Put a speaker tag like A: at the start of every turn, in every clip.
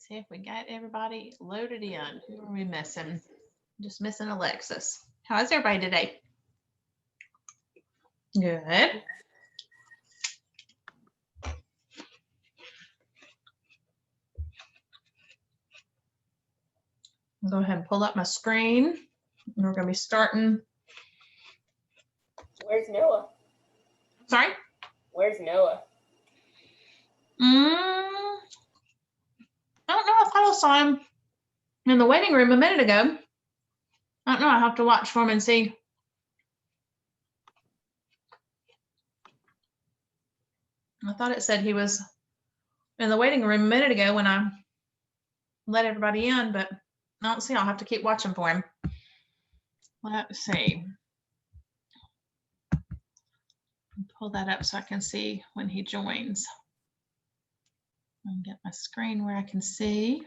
A: See if we got everybody loaded in. Who are we missing? Just missing Alexis. How is everybody today? Good. I'll go ahead and pull up my screen. We're going to be starting.
B: Where's Noah?
A: Sorry?
B: Where's Noah?
A: I don't know if I saw him in the waiting room a minute ago. I don't know. I have to watch for him and see. I thought it said he was in the waiting room a minute ago when I let everybody in, but I don't see. I'll have to keep watching for him. Let's see. Pull that up so I can see when he joins. I'll get my screen where I can see.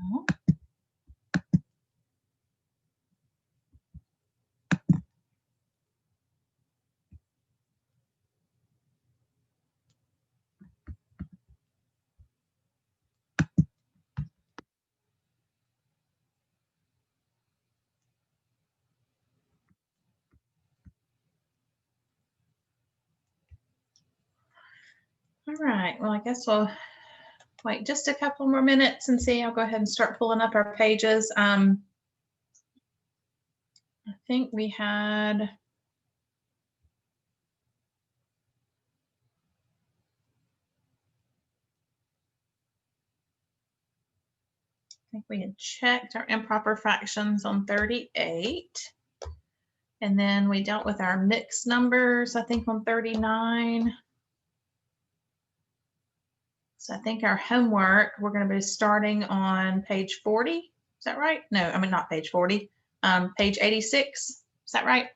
A: Oh. All right, well, I guess we'll wait just a couple more minutes and see. I'll go ahead and start pulling up our pages. I think we had, checked our improper fractions on 38. And then we dealt with our mixed numbers, I think, on 39. So I think our homework, we're going to be starting on page 40. Is that right? No, I mean, not page 40, page 86. Is that right?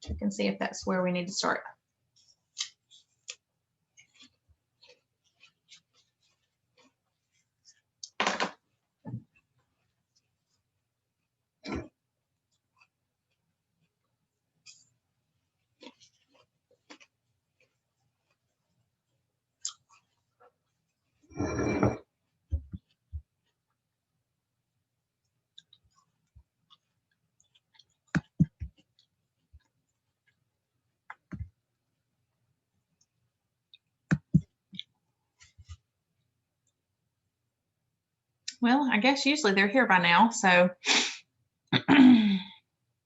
A: You can see if that's where we need to start. Well, I guess usually they're here by now, so I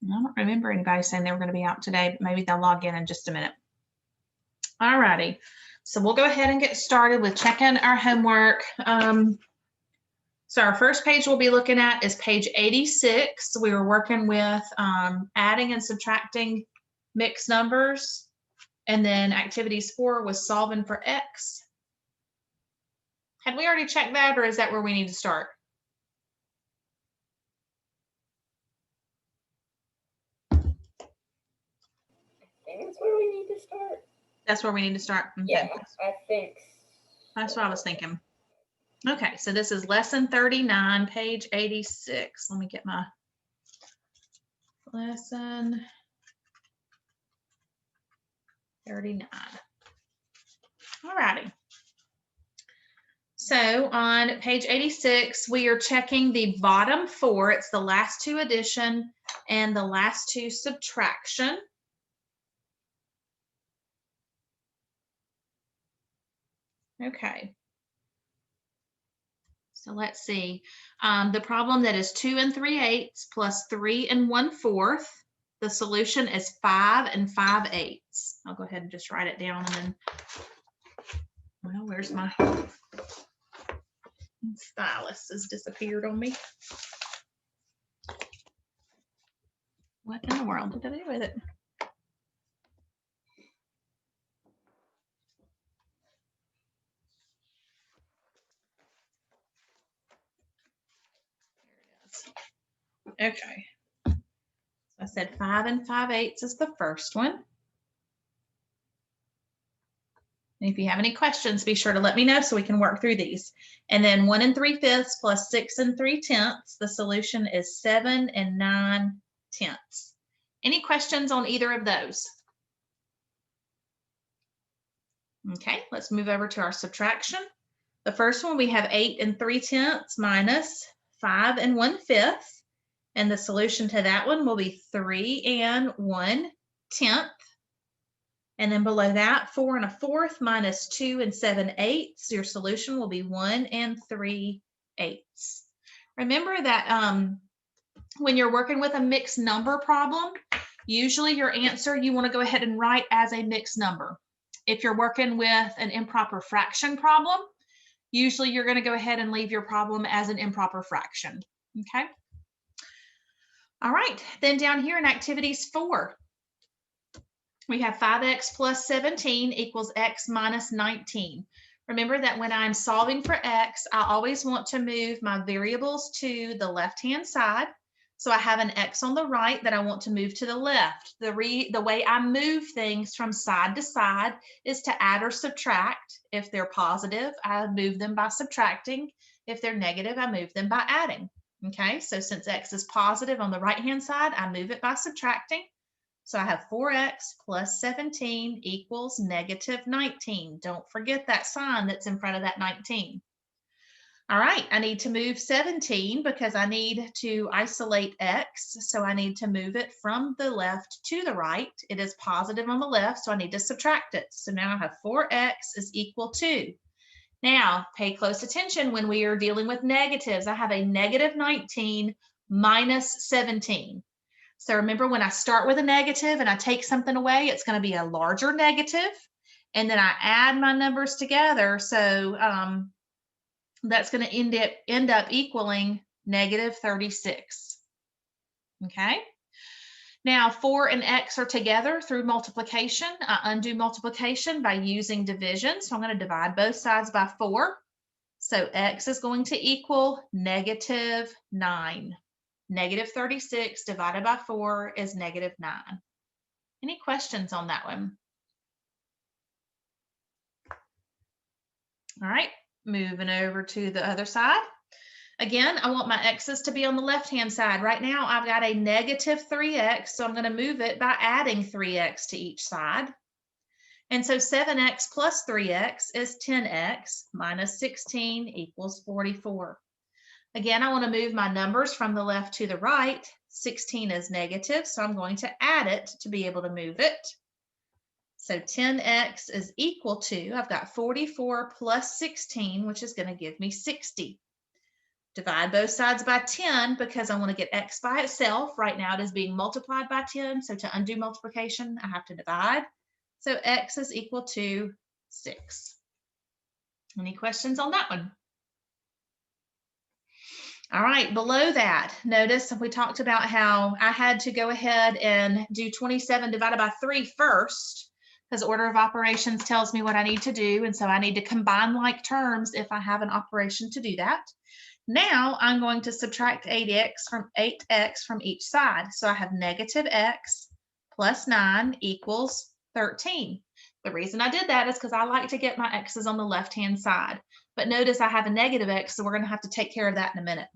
A: don't remember anybody saying they were going to be out today, but maybe they'll log in just a minute. All righty, so we'll go ahead and get started with checking our homework. So our first page we'll be looking at is page 86. We were working with adding and subtracting mixed numbers, and then activities 4 was solving for X. Had we already checked that, or is that where we need to start?
B: I think that's where we need to start.
A: That's where we need to start? Okay.
B: Yeah, I think.
A: That's what I was thinking. Okay, so this is lesson 39, page 86. Let me get my lesson 39. All righty. So on page 86, we are checking the bottom 4. It's the last 2 addition and the last 2 subtraction. Okay. So let's see. The problem that is 2 3/8 plus 3 1/4. The solution is 5 5/8. I'll go ahead and just write it down, and then, well, where's my stylus? Has disappeared on me. What in the world did I do with it? There it is. Okay. So I said 5 5/8 is the first one. And if you have any questions, be sure to let me know so we can work through these. And then 1 3/5 plus 6 3/10. The solution is 7 9/10. Any questions on either of those? Okay, let's move over to our subtraction. The first one, we have 8 3/10 minus 5 1/5. And the solution to that one will be 3 1/10. And then below that, 4 1/4 minus 2 7/8. Your solution will be 1 3/8. Remember that when you're working with a mixed number problem, usually your answer you want to go ahead and write as a mixed number. If you're working with an improper fraction problem, usually you're going to go ahead and leave your problem as an improper fraction. Okay. All right. Then down here in activities 4, we have 5x plus 17 equals x minus 19. Remember that when I'm solving for x, I always want to move my variables to the left-hand side. So I have an x on the right that I want to move to the left. The way I move things from side to side is to add or subtract. If they're positive, I move them by subtracting. If they're negative, I move them by adding. Okay, so since x is positive on the right-hand side, I move it by subtracting. So I have 4x plus 17 equals negative 19. Don't forget that sign that's in front of that 19. All right, I need to move 17 because I need to isolate x. So I need to move it from the left to the right. It is positive on the left, so I need to subtract it. So now I have 4x is equal to. Now, pay close attention when we are dealing with negatives. I have a negative 19 minus 17. So remember, when I start with a negative and I take something away, it's going to be a larger negative. And then I add my numbers together. So that's going to end up equaling negative 36. Okay. Now, 4 and x are together through multiplication. I undo multiplication by using division. So I'm going to divide both sides by 4. So x is going to equal negative 9. Negative 36 divided by 4 is negative 9. Any questions on that one? All right, moving over to the other side. Again, I want my x's to be on the left-hand side. Right now, I've got a negative 3x, so I'm going to move it by adding 3x to each side. And so 7x plus 3x is 10x minus 16 equals 44. Again, I want to move my numbers from the left to the right. 16 is negative, so I'm going to add it to be able to move it. So 10x is equal to, I've got 44 plus 16, which is going to give me 60. Divide both sides by 10 because I want to get x by itself. Right now it is being multiplied by 10, so to undo multiplication, I have to divide. So x is equal to 6. Any questions on that one? All right, below that, notice we talked about how I had to go ahead and do 27 divided by 3 first, because order of operations tells me what I need to do, and so I need to combine like terms if I have an operation to do that. Now I'm going to subtract 8x from each side. So I have negative x plus 9 equals 13. The reason I did that is because I like to get my x's on the left-hand side. But notice I have a negative x, so we're going to have to take care of that in a minute.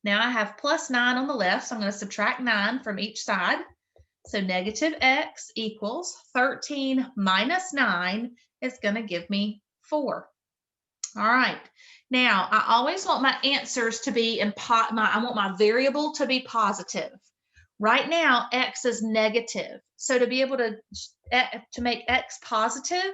A: Now I have plus 9 on the left, so I'm going to subtract 9 from each side. So negative x equals 13 minus 9 is going to give me 4. All right. Now, I always want my answers to be I want my variable to be positive. Right now, x is negative. So to be able to make x positive,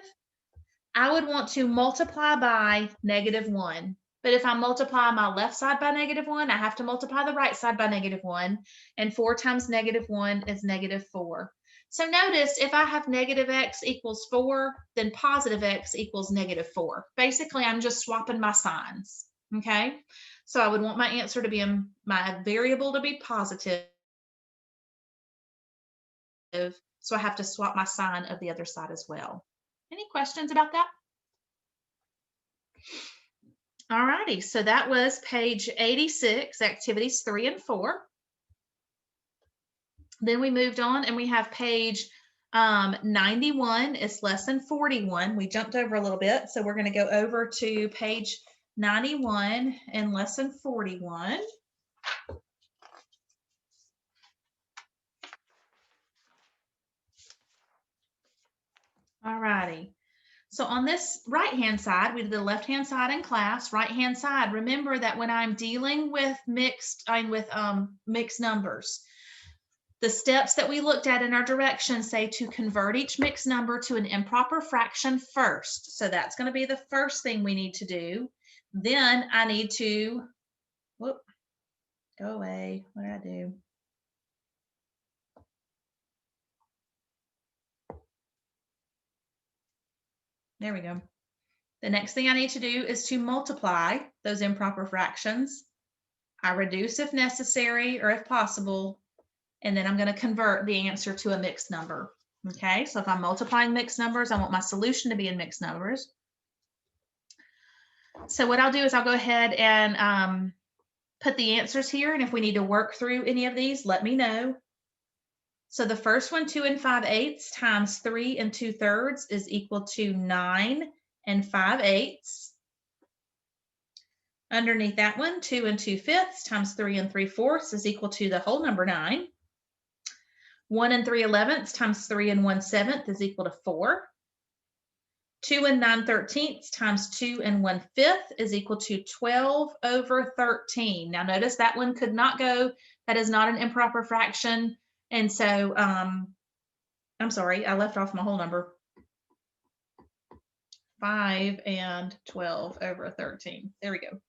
A: I would want to multiply by -1. But if I multiply my left side by -1, I have to multiply the right side by -1. And 4 times -1 is -4. So notice if I have negative x equals 4, then positive x equals -4. Basically, I'm just swapping my signs, okay? So I would want my answer to be, my variable to be positive. So I have to swap my sign of the other side as well. Any questions about that? All righty, so that was page 86, activities 3 and 4. Then we moved on and we have page 91 is less than 41. We jumped over a little bit, so we're going to go over to page 91 and lesson 41. All righty. So on this right-hand side, we did the left-hand side in class. Right-hand side, remember that when I'm dealing with mixed numbers, the steps that we looked at in our directions say to convert each mixed number to an improper fraction first. So that's going to be the first thing we need to do. Then I need to, whoop, go away. What did I do? There we go. The next thing I need to do is to multiply those improper fractions. I reduce if necessary or if possible, and then I'm going to convert the answer to a mixed number. Okay, so if I'm multiplying mixed numbers, I want my solution to be in mixed numbers. So what I'll do is I'll go ahead and put the answers here, and if we need to work through any of these, let me know. So the first one, 2 5/8 times 3 2/3 is equal to 9 5/8. Underneath that one, 2 2/5 times 3 3/4 is equal to the whole number 9. 1 3/11 times 3 1/7 is equal to 4. 2 9/13 times 2 1/5 is equal to 12 over 13. Now notice that one could not go. That is not an improper fraction. And so, I'm sorry, I left off my whole number. 5 and 12 over 13. There we go.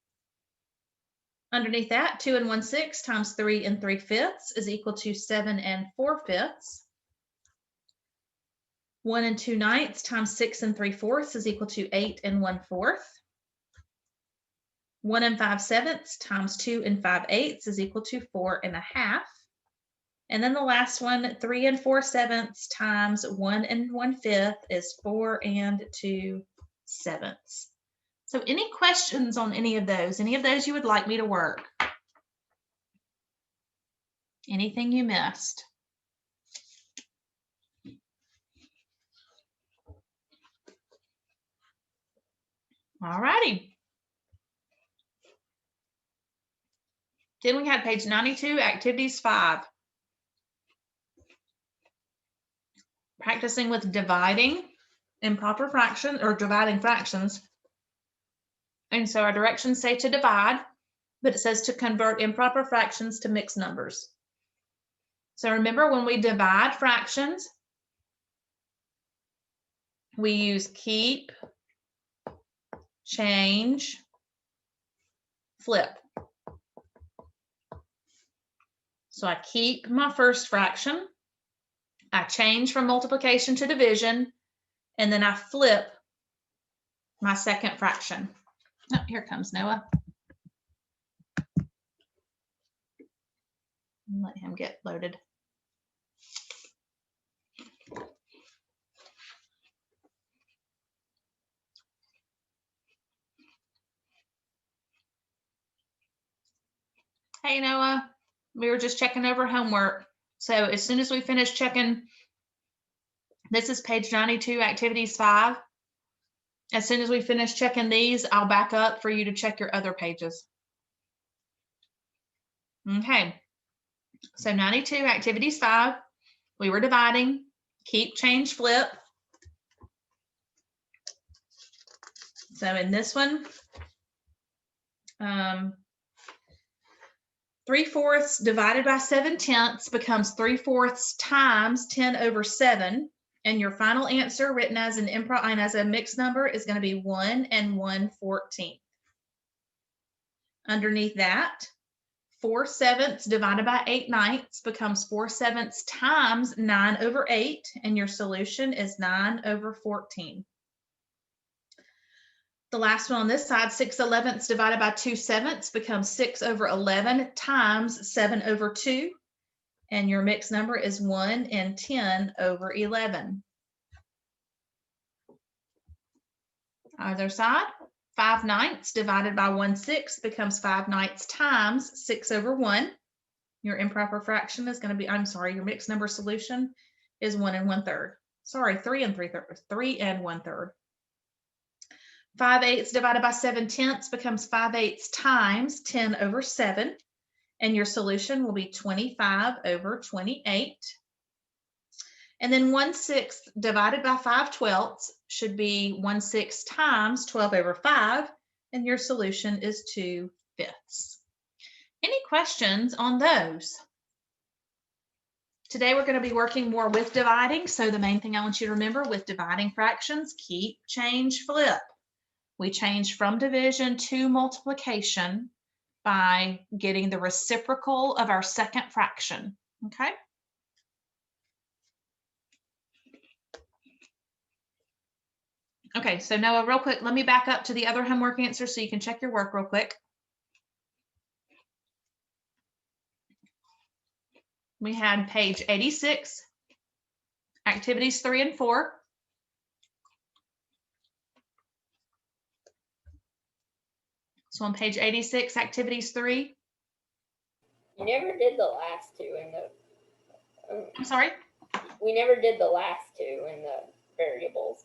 A: Underneath that, 2 1/6 times 3 3/5 is equal to 7 4/5. 1 2/9 times 6 3/4 is equal to 8 1/4. 1 5/7 times 2 5/8 is equal to 4 1/2. And then the last one, 3 4/7 times 1 1/5 is 4 2/7. So any questions on any of those? Any of those you would like me to work? Anything you missed? All righty. Then we had page 92, activities 5. Practicing with dividing improper fractions or dividing fractions. And so our directions say to divide, but it says to convert improper fractions to mixed numbers. So remember, when we divide fractions, we use keep, change, flip. So I keep my first fraction, I change from multiplication to division, and then I flip my second fraction. Oh, here comes Noah. Let him get loaded. Hey, Noah, we were just checking over homework. So as soon as we finish checking, this is page 92, activities 5. As soon as we finish checking these, I'll back up for you to check your other pages. Okay, so 92, activities 5, we were dividing, keep, change, flip. So in this one, 3/4 divided by 7/10 becomes 3/4 times 10 over 7. And your final answer written as an improper and as a mixed number is going to be 1 1/14. Underneath that, 4/7 divided by 8/9 becomes 4/7 times 9 over 8. And your solution is 9 over 14. The last one on this side, 6/11 divided by 2/7 becomes 6 over 11 times 7 over 2. And your mixed number is 1 10 over 11. Other side, 5/9 divided by 1/6 becomes 5/9 times 6 over 1. Your improper fraction is going to be, your mixed number solution is 1 1/3. Sorry, 3 3/3. 3 1/3. 5/8 divided by 7/10 becomes 5/8 times 10 over 7. And your solution will be 25 over 28. And then 1/6 divided by 5/12 should be 1/6 times 12 over 5. And your solution is 2/5. Any questions on those? Today we're going to be working more with dividing. So the main thing I want you to remember with dividing fractions, keep, change, flip. We change from division to multiplication by getting the reciprocal of our second fraction, okay? Okay, so Noah, real quick, let me back up to the other homework answer so you can check your work real quick. We had page 86, activities 3 and 4. So on page 86, activities 3.
B: You never did the last two in the.
A: I'm sorry?
B: We never did the last two in the variables.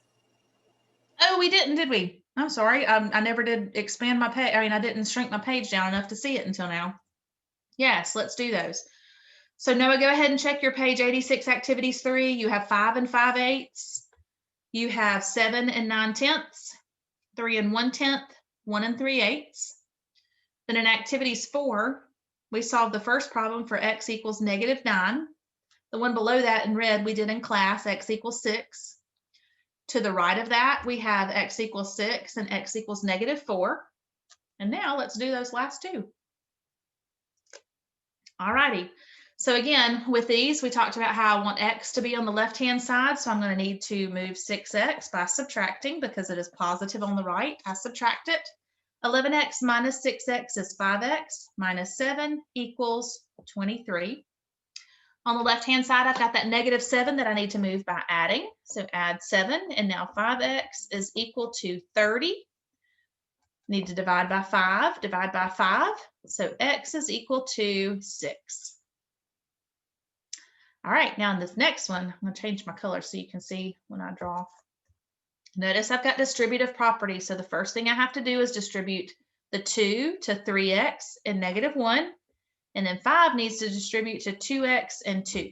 A: Oh, we didn't, did we? I'm sorry. I never did expand my page. I mean, I didn't shrink my page down enough to see it until now. Yes, let's do those. So Noah, go ahead and check your page 86, activities 3. You have 5 5/8. You have 7 9/10, 3 1/10, 1 3/8. Then in activities 4, we solved the first problem for x equals -9. The one below that in red we did in class, x equals 6. To the right of that, we have x equals 6 and x equals -4. And now let's do those last two. All righty. So again, with these, we talked about how I want x to be on the left-hand side. So I'm going to need to move 6x by subtracting because it is positive on the right. I subtract it. 11x minus 6x is 5x minus 7 equals 23. On the left-hand side, I've got that -7 that I need to move by adding. So add 7, and now 5x is equal to 30. Need to divide by 5, divide by 5. So x is equal to 6. All right, now in this next one, I'm going to change my color so you can see when I draw. Notice I've got distributive properties. So the first thing I have to do is distribute the 2 to 3x and -1. And then 5 needs to distribute to 2x and 2.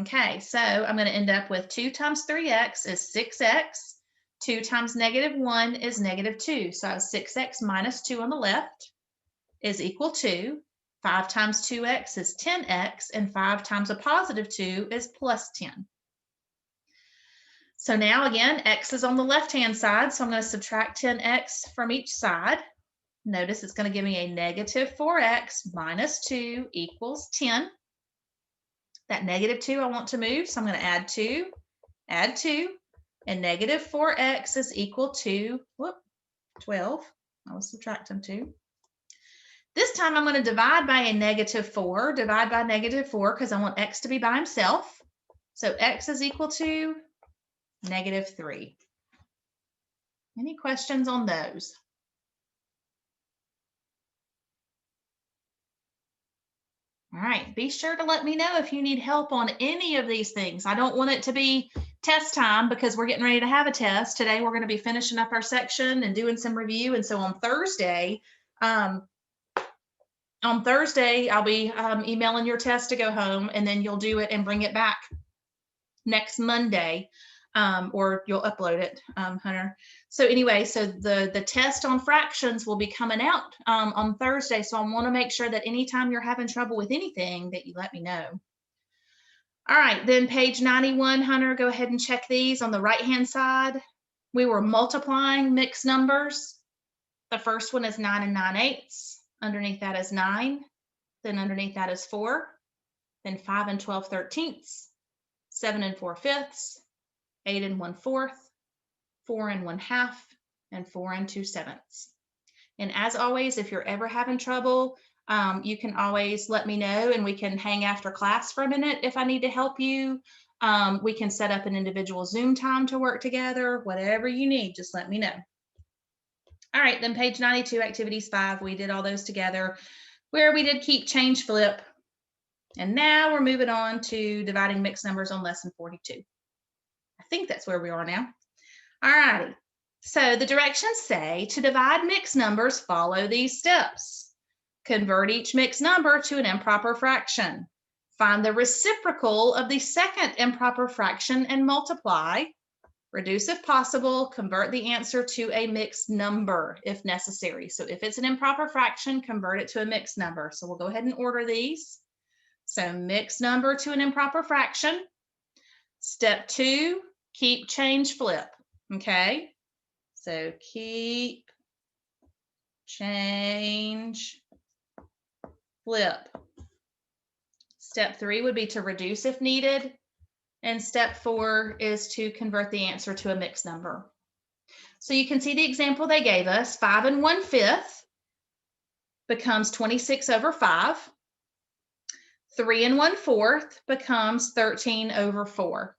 A: Okay, so I'm going to end up with 2 times 3x is 6x. 2 times -1 is -2. So I have 6x minus 2 on the left is equal to 5 times 2x is 10x, and 5 times a positive 2 is plus 10. So now again, x is on the left-hand side, so I'm going to subtract 10x from each side. Notice it's going to give me a -4x minus 2 equals 10. That -2 I want to move, so I'm going to add 2, and -4x is equal to 12. I was subtracting 2. This time I'm going to divide by a -4, divide by -4 because I want x to be by himself. So x is equal to -3. Any questions on those? All right, be sure to let me know if you need help on any of these things. I don't want it to be test time because we're getting ready to have a test. Today we're going to be finishing up our section and doing some review. And so on Thursday, I'll be emailing your test to go home, and then you'll do it and bring it back next Monday, or you'll upload it, Hunter. So anyway, so the test on fractions will be coming out on Thursday. So I want to make sure that anytime you're having trouble with anything that you let me know. All right, then page 91, Hunter, go ahead and check these. On the right-hand side, we were multiplying mixed numbers. The first one is 9 9/8. Underneath that is 9. Then underneath that is 4. Then 5 12/13. 7 4/5. 8 1/4. 4 1/2. And 4 2/7. And as always, if you're ever having trouble, you can always let me know, and we can hang after class for a minute if I need to help you. We can set up an individual Zoom time to work together. Whatever you need, just let me know. All right, then page 92, activities 5, we did all those together, where we did keep, change, flip. And now we're moving on to dividing mixed numbers on lesson 42. I think that's where we are now. All righty. So the directions say to divide mixed numbers, follow these steps. Convert each mixed number to an improper fraction. Find the reciprocal of the second improper fraction and multiply. Reduce if possible. Convert the answer to a mixed number if necessary. So if it's an improper fraction, convert it to a mixed number. So we'll go ahead and order these. So mixed number to an improper fraction. Step 2, keep, change, flip. Okay. So keep, change, flip. Step 3 would be to reduce if needed. And step 4 is to convert the answer to a mixed number. So you can see the example they gave us. 5 1/5 becomes 26 over 5. 3 1/4 becomes 13 over 4.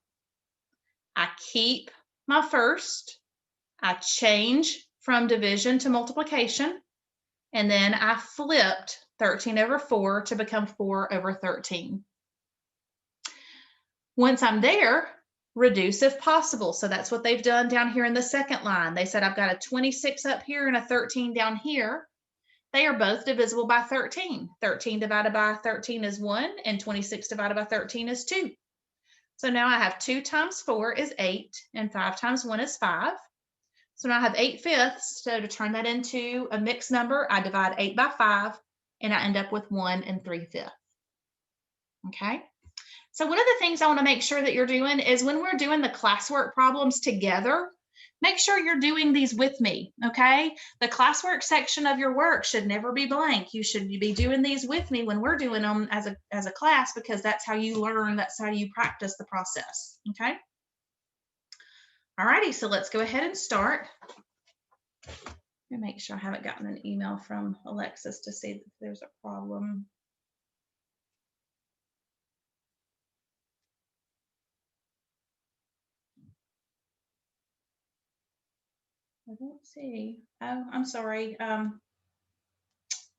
A: I keep my first. I change from division to multiplication. And then I flipped 13 over 4 to become 4 over 13. Once I'm there, reduce if possible. So that's what they've done down here in the second line. They said I've got a 26 up here and a 13 down here. They are both divisible by 13. 13 divided by 13 is 1, and 26 divided by 13 is 2. So now I have 2 times 4 is 8, and 5 times 1 is 5. So now I have 8/5. So to turn that into a mixed number, I divide 8 by 5, and I end up with 1 3/5. Okay. So one of the things I want to make sure that you're doing is when we're doing the classwork problems together, make sure you're doing these with me, okay? The classwork section of your work should never be blank. You should be doing these with me when we're doing them as a class, because that's how you learn, that's how you practice the process, okay? All righty, so let's go ahead and start. Let me make sure I haven't gotten an email from Alexis to see if there's a problem. I don't see. Oh, I'm sorry.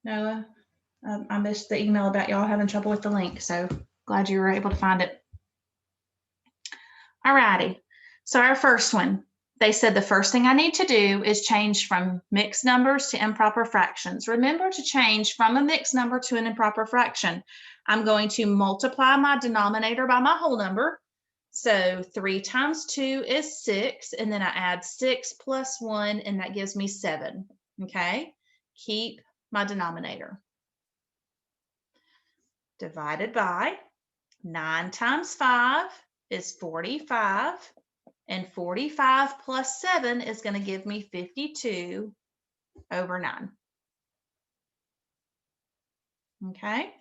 A: Noah, I missed the email about y'all having trouble with the link, so glad you were able to find it. All righty. So our first one, they said the first thing I need to do is change from mixed numbers to improper fractions. Remember to change from a mixed number to an improper fraction. I'm going to multiply my denominator by my whole number. So 3 times 2 is 6, and then I add 6 plus 1, and that gives me 7. Okay, keep my denominator. Divided by 9 times 5 is 45, and 45 plus 7 is going to give me 52 over 9. Okay,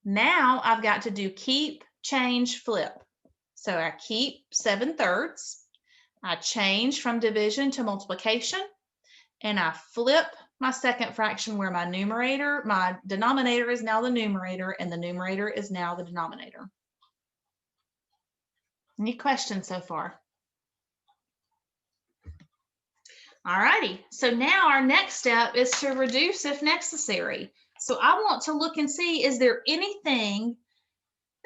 A: now I've got to do keep, change, flip. So I keep 7/3. I change from division to multiplication, and I flip my second fraction where my denominator is now the numerator, and the numerator is now the denominator. Any questions so far? All righty, so now our next step is to reduce if necessary. So I want to look and see, is there anything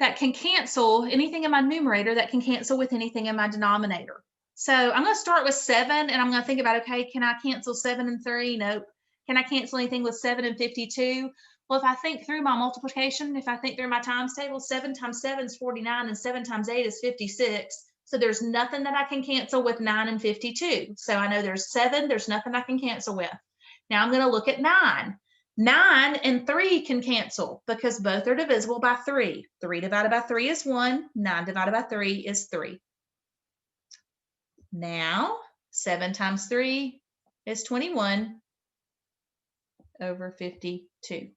A: that can cancel, anything in my numerator that can cancel with anything in my denominator? So I'm going to start with 7, and I'm going to think about, okay, can I cancel 7 and 3? Nope. Can I cancel anything with 7 and 52? Well, if I think through my multiplication, if I think through my times table, 7 times 7 is 49, and 7 times 8 is 56. So there's nothing that I can cancel with 9 and 52. So I know there's 7, there's nothing I can cancel with. Now I'm going to look at 9. 9 and 3 can cancel because both are divisible by 3. 3 divided by 3 is 1. 9 divided by 3 is 3. Now 7 times 3 is 21 over 52.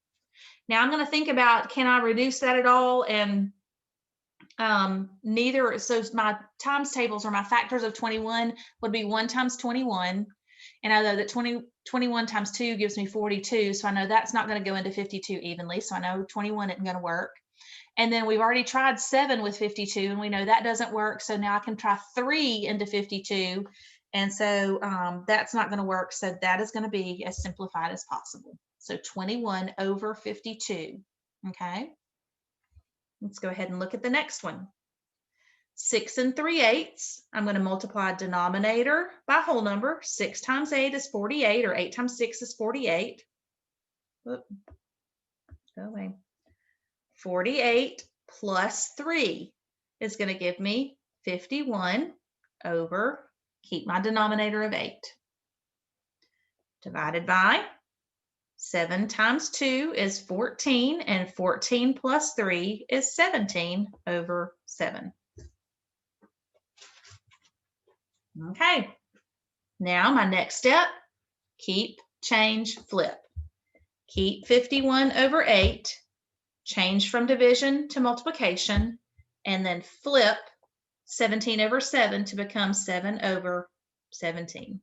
A: Now I'm going to think about, can I reduce that at all? And neither, so my times tables or my factors of 21 would be 1 times 21. And I know that 21 times 2 gives me 42. So I know that's not going to go into 52 evenly. So I know 21 isn't going to work. And then we've already tried 7 with 52, and we know that doesn't work. So now I can try 3 into 52. And so that's not going to work. So that is going to be as simplified as possible. So 21 over 52. Okay. Let's go ahead and look at the next one. 6 3/8. I'm going to multiply denominator by whole number. 6 times 8 is 48, or 8 times 6 is 48. Oop. Go away. 48 plus 3 is going to give me 51 over, keep my denominator of 8, divided by 7 times 2 is 14, and 14 plus 3 is 17 over 7. Okay, now my next step, keep, change, flip. Keep 51 over 8, change from division to multiplication, and then flip 17 over 7 to become 7 over 17.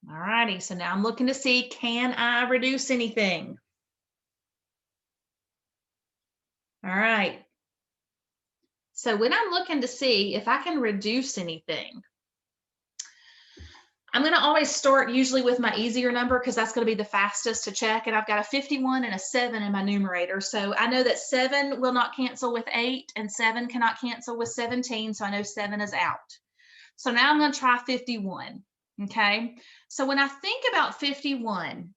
A: All righty, so now I'm looking to see, can I reduce anything? All right. So when I'm looking to see if I can reduce anything, I'm going to always start usually with my easier number because that's going to be the fastest to check. And I've got a 51 and a 7 in my numerator. So I know that 7 will not cancel with 8 and 7 cannot cancel with 17. So I know 7 is out. So now I'm going to try 51. Okay. So when I think about 51,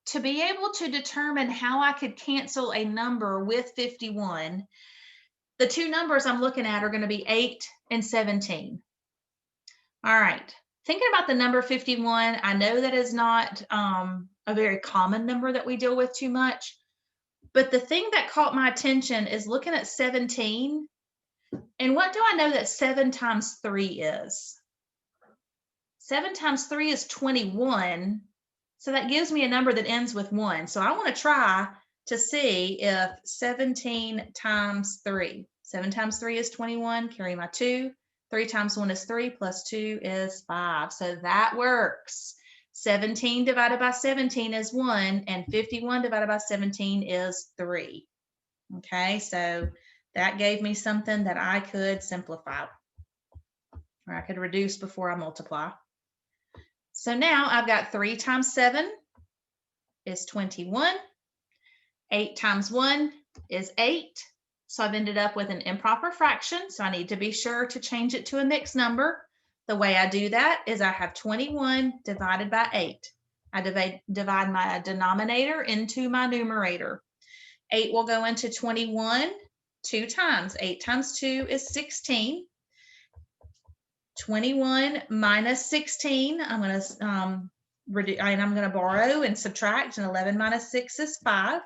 A: to be able to determine how I could cancel a number with 51, the two numbers I'm looking at are going to be 8 and 17. All right. Thinking about the number 51, I know that is not a very common number that we deal with too much. But the thing that caught my attention is looking at 17. And what do I know that 7 times 3 is? 7 times 3 is 21. So that gives me a number that ends with 1. So I want to try to see if 17 times 3. 7 times 3 is 21. Carry my 2. 3 times 1 is 3, plus 2 is 5. So that works. 17 divided by 17 is 1, and 51 divided by 17 is 3. Okay, so that gave me something that I could simplify, or I could reduce before I multiply. So now I've got 3 times 7 is 21. 8 times 1 is 8. So I've ended up with an improper fraction. So I need to be sure to change it to a mixed number. The way I do that is I have 21 divided by 8. I divide my denominator into my numerator. 8 will go into 21 2 times. 8 times 2 is 16. 21 minus 16, I'm going to borrow and subtract, and 11 minus 6 is 5.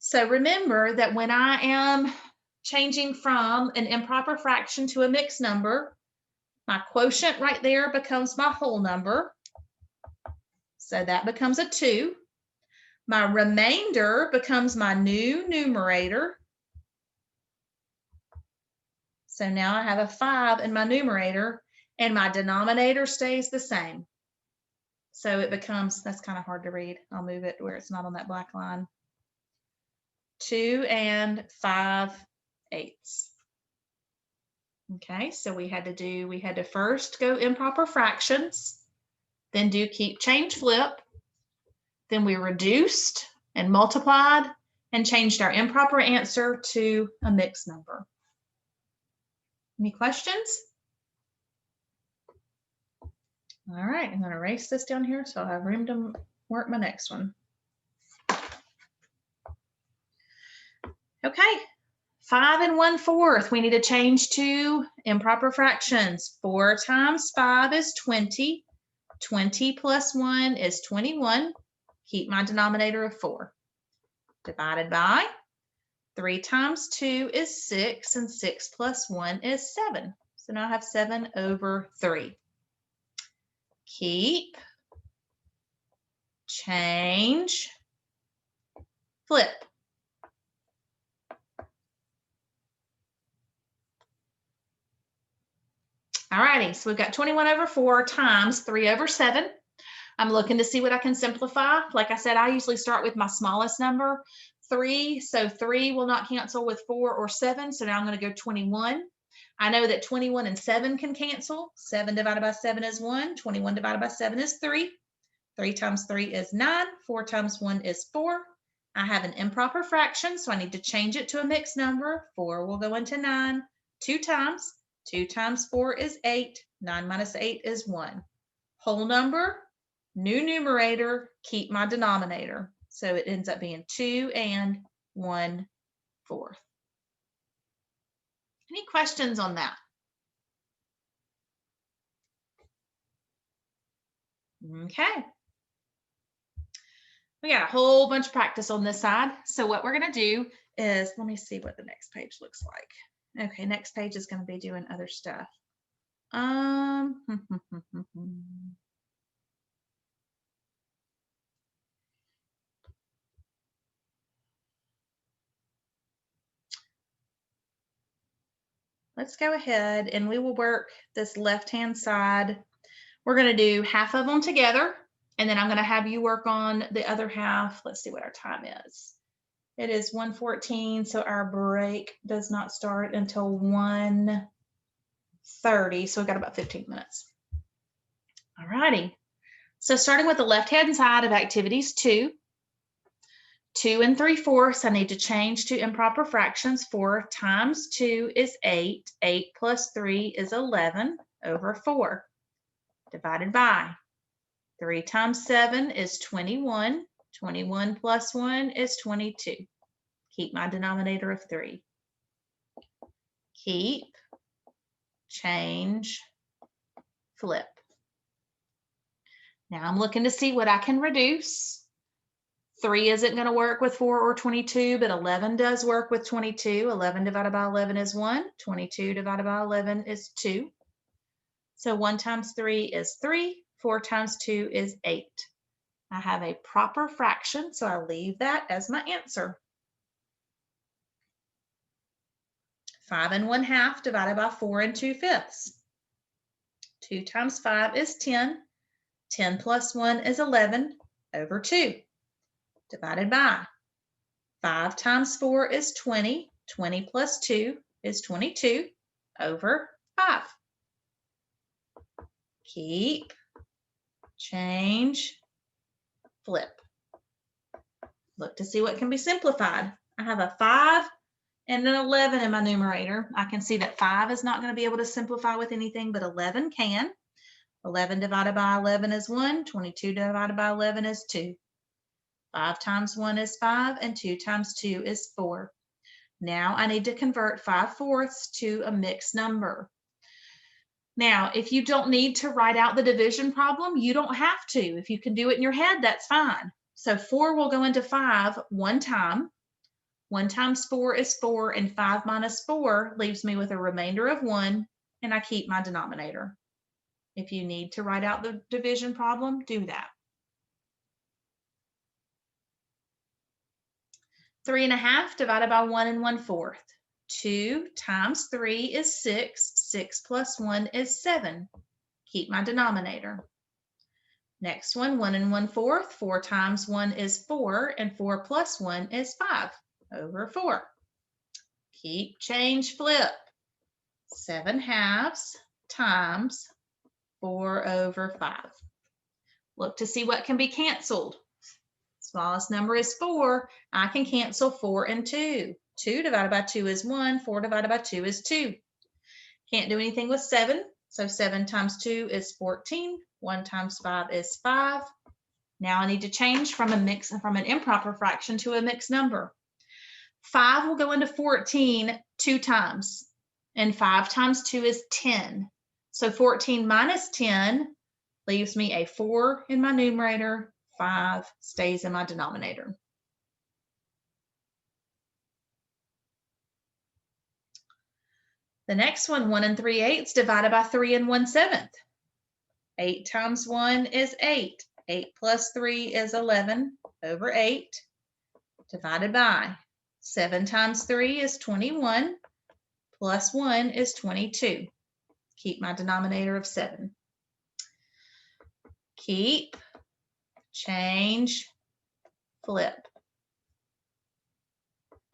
A: So remember that when I am changing from an improper fraction to a mixed number, my quotient right there becomes my whole number. So that becomes a 2. My remainder becomes my new numerator. So now I have a 5 in my numerator, and my denominator stays the same. So it becomes, that's kind of hard to read. I'll move it where it's not on that black line. 2 5/8. Okay, so we had to first go improper fractions, then do keep, change, flip. Then we reduced and multiplied and changed our improper answer to a mixed number. Any questions? All right, I'm going to erase this down here so I'll have room to work my next one. Okay, 5 1/4. We need to change to improper fractions. 4 times 5 is 20. 20 plus 1 is 21. Keep my denominator of 4. Divided by 3 times 2 is 6, and 6 plus 1 is 7. So now I have 7 over 3. Keep, change, flip. All righty, so we've got 21 over 4 times 3 over 7. I'm looking to see what I can simplify. Like I said, I usually start with my smallest number, 3. So 3 will not cancel with 4 or 7. So now I'm going to go 21. I know that 21 and 7 can cancel. 7 divided by 7 is 1. 21 divided by 7 is 3. 3 times 3 is 9. 4 times 1 is 4. I have an improper fraction, so I need to change it to a mixed number. 4 will go into 9 2 times. 2 times 4 is 8. 9 minus 8 is 1. Whole number, new numerator, keep my denominator. So it ends up being 2 and 1/4. Any questions on that? Okay. We got a whole bunch of practice on this side. So what we're going to do is, let me see what the next page looks like. Okay, next page is going to be doing other stuff. Let's go ahead and we will work this left-hand side. We're going to do half of them together, and then I'm going to have you work on the other half. Let's see what our time is. It is 1:14, so our break does not start until 1:30, so we've got about 15 minutes. All righty. So starting with the left-hand side of activities 2, 2 3/4, I need to change to improper fractions. 4 times 2 is 8. 8 plus 3 is 11 over 4. Divided by 3 times 7 is 21. 21 plus 1 is 22. Keep my denominator of 3. Keep, change, flip. Now I'm looking to see what I can reduce. 3 isn't going to work with 4 or 22, but 11 does work with 22. 11 divided by 11 is 1. 22 divided by 11 is 2. So 1 times 3 is 3. 4 times 2 is 8. I have a proper fraction, so I leave that as my answer. 5 1/2 divided by 4 2/5. 2 times 5 is 10. 10 plus 1 is 11 over 2. Divided by 5 times 4 is 20. 20 plus 2 is 22 over 5. Keep, change, flip. Look to see what can be simplified. I have a 5 and an 11 in my numerator. I can see that 5 is not going to be able to simplify with anything, but 11 can. 11 divided by 11 is 1. 22 divided by 11 is 2. 5 times 1 is 5, and 2 times 2 is 4. Now I need to convert 5/4 to a mixed number. Now, if you don't need to write out the division problem, you don't have to. If you can do it in your head, that's fine. So 4 will go into 5 one time. 1 times 4 is 4, and 5 minus 4 leaves me with a remainder of 1, and I keep my denominator. If you need to write out the division problem, do that. 3 1/2 divided by 1 1/4. 2 times 3 is 6. 6 plus 1 is 7. Keep my denominator. Next one, 1 1/4. 4 times 1 is 4, and 4 plus 1 is 5 over 4. Keep, change, flip. 7/2 times 4 over 5. Look to see what can be canceled. Smallest number is 4. I can cancel 4 and 2. 2 divided by 2 is 1. 4 divided by 2 is 2. Can't do anything with 7. So 7 times 2 is 14. 1 times 5 is 5. Now I need to change from an improper fraction to a mixed number. 5 will go into 14 2 times. And 5 times 2 is 10. So 14 minus 10 leaves me a 4 in my numerator. 5 stays in my denominator. The next one, 1 3/8 divided by 3 1/7. 8 times 1 is 8. 8 plus 3 is 11 over 8. Divided by 7 times 3 is 21. Plus 1 is 22. Keep my denominator of 7. Keep, change, flip.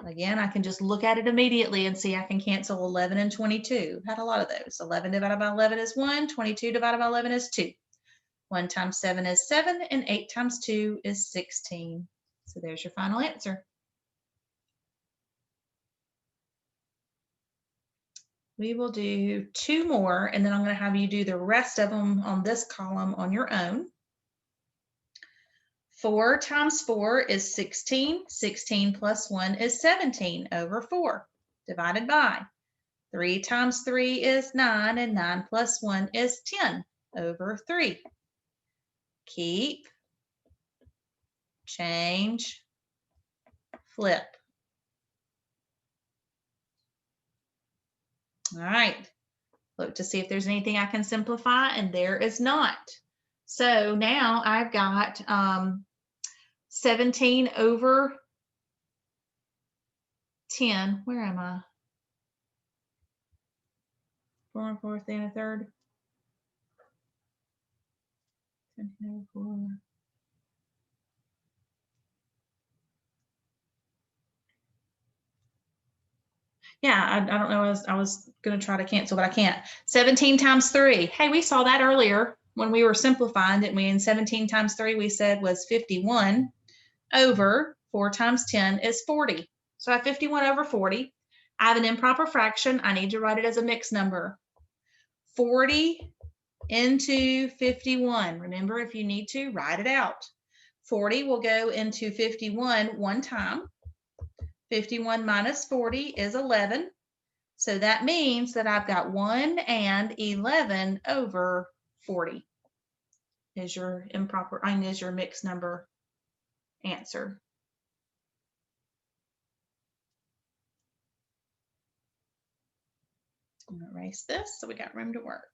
A: Again, I can just look at it immediately and see I can cancel 11 and 22. Had a lot of those. 11 divided by 11 is 1. 22 divided by 11 is 2. 1 times 7 is 7, and 8 times 2 is 16. So there's your final answer. We will do 2 more, and then I'm going to have you do the rest of them on this column on your own. 4 times 4 is 16. 16 plus 1 is 17 over 4, divided by. 3 times 3 is 9, and 9 plus 1 is 10 over 3. Keep, change, flip. All right, look to see if there's anything I can simplify, and there is not. So now I've got 17 over 10. Where am I? 4 1/4 and a third. 17 over 4. Yeah, I don't know. I was going to try to cancel, but I can't. 17 times 3. Hey, we saw that earlier when we were simplifying, didn't we? And 17 times 3 we said was 51 over 4 times 10 is 40. So I have 51 over 40. I have an improper fraction. I need to write it as a mixed number. 40 into 51. Remember, if you need to, write it out. 40 will go into 51 one time. 51 minus 40 is 11. So that means that I've got 1 and 11 over 40 is your improper, is your mixed number answer. I'm going to erase this so we got room to work.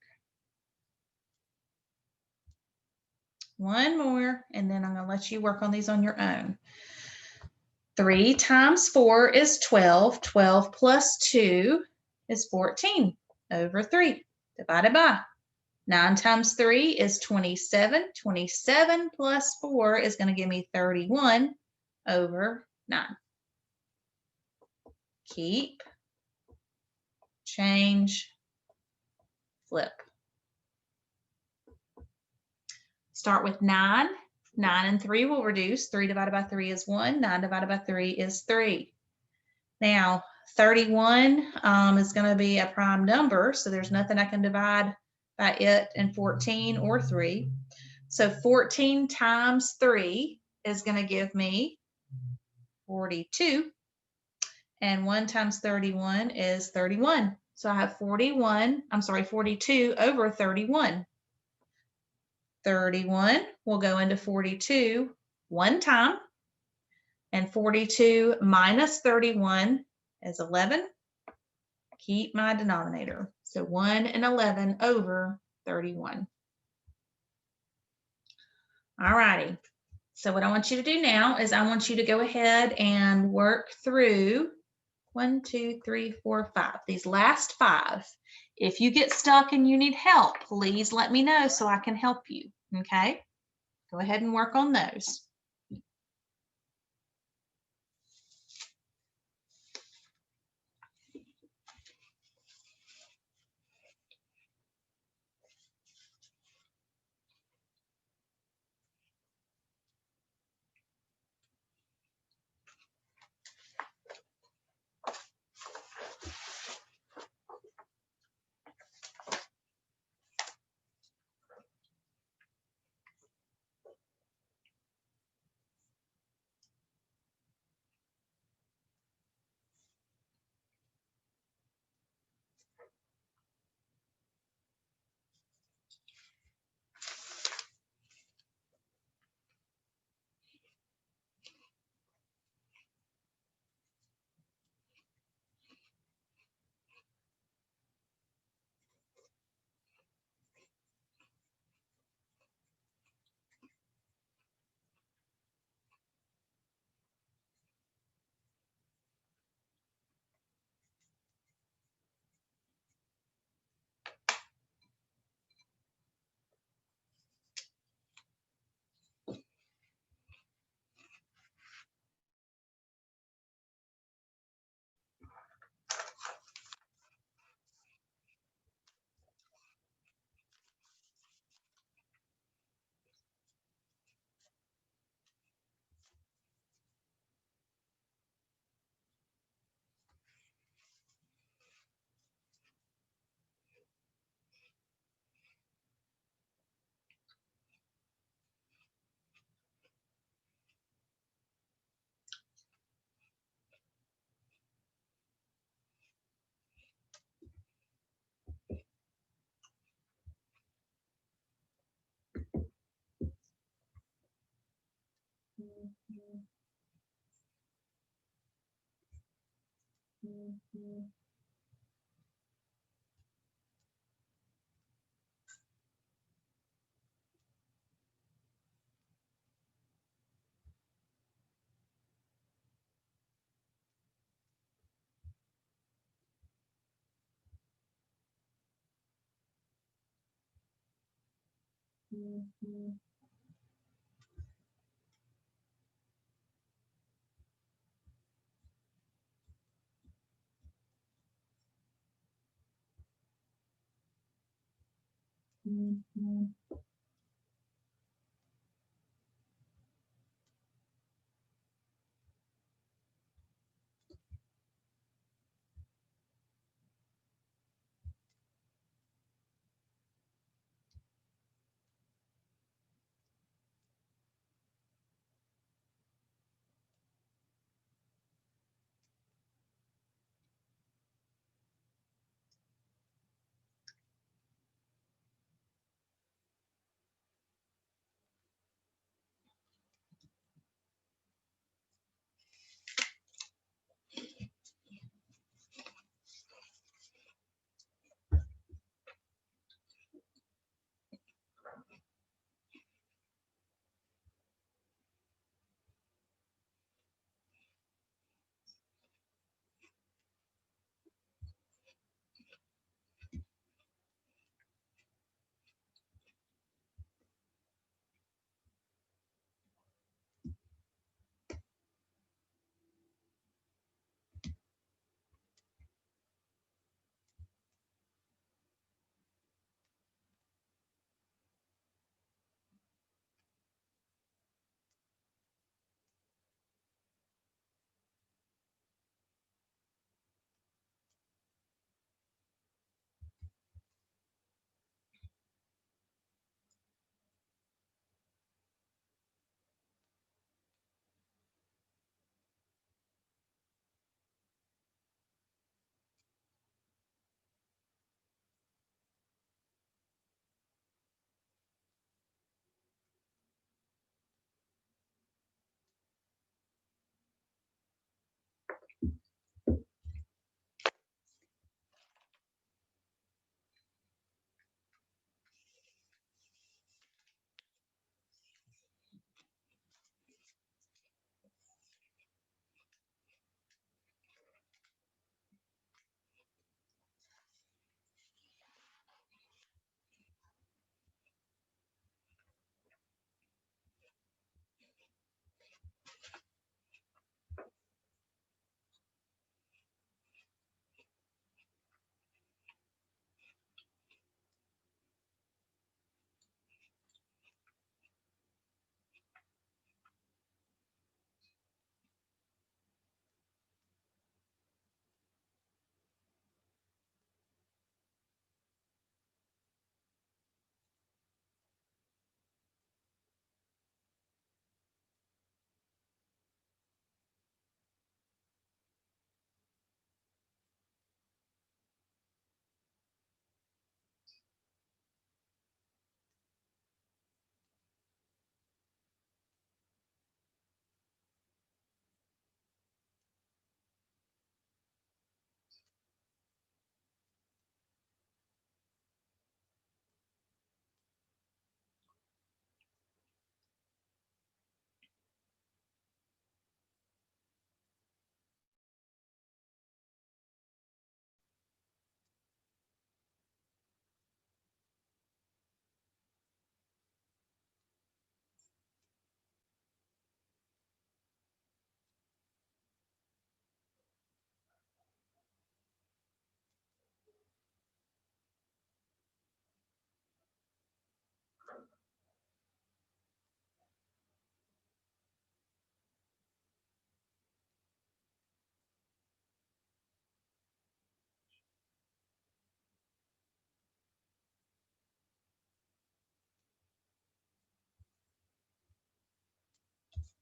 A: One more, and then I'm going to let you work on these on your own. 3 times 4 is 12. 12 plus 2 is 14 over 3, divided by. 9 times 3 is 27. 27 plus 4 is going to give me 31 over 9. Keep, change, flip. Start with 9. 9 and 3 will reduce. 3 divided by 3 is 1. 9 divided by 3 is 3. Now, 31 is going to be a prime number, so there's nothing I can divide by it and 14 or 3. So 14 times 3 is going to give me 42. And 1 times 31 is 31. So I have 42 over 31. 31 will go into 42 one time. And 42 minus 31 is 11. Keep my denominator. So 1 and 11 over 31. All righty. So what I want you to do now is I want you to go ahead and work through 1, 2, 3, 4, 5. These last 5. If you get stuck and you need help, please let me know so I can help you. Okay? Go ahead and work on those.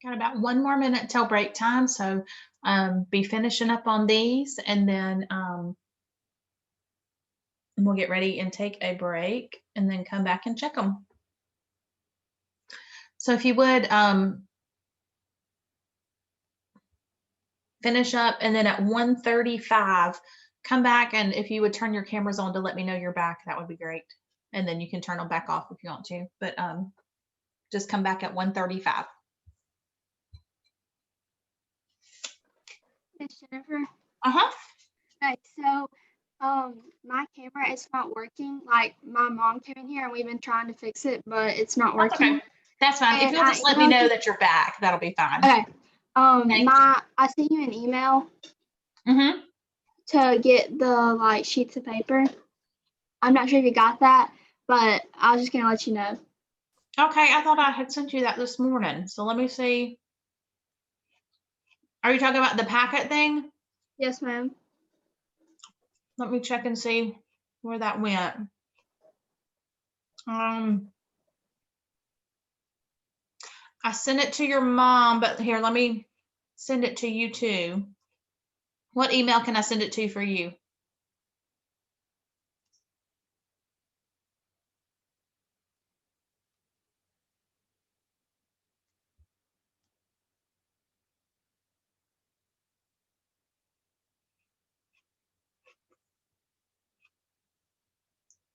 A: Got about 1 more minute till break time, so be finishing up on these, and then we'll get ready and take a break, and then come back and check them. So if you would, finish up, and then at 1:35, come back, and if you would turn your cameras on to let me know you're back, that would be great. And then you can turn them back off if you want to, but just come back at 1:35.
C: Miss Jennifer.
A: Uh-huh.
C: Okay, so my camera is not working. Like my mom came in here and we've been trying to fix it, but it's not
A: That's
C: working.
A: okay. That's fine. If
C: And
A: you'll
C: I
A: just let me
C: emailed
A: know
C: you-
A: that you're back, that'll be fine.
C: Okay.
A: Thank you.
C: I sent you an email
A: Mm-hmm.
C: to get the like sheets of paper. I'm not sure if you got that, but I was just gonna let you know.
A: Okay, I thought I had sent you that this morning. So let me see. Are you talking about the packet thing?
C: Yes, ma'am.
A: Let me check and see where that went. I sent it to your mom, but here, let me send it to you too. What email can I send it to for you?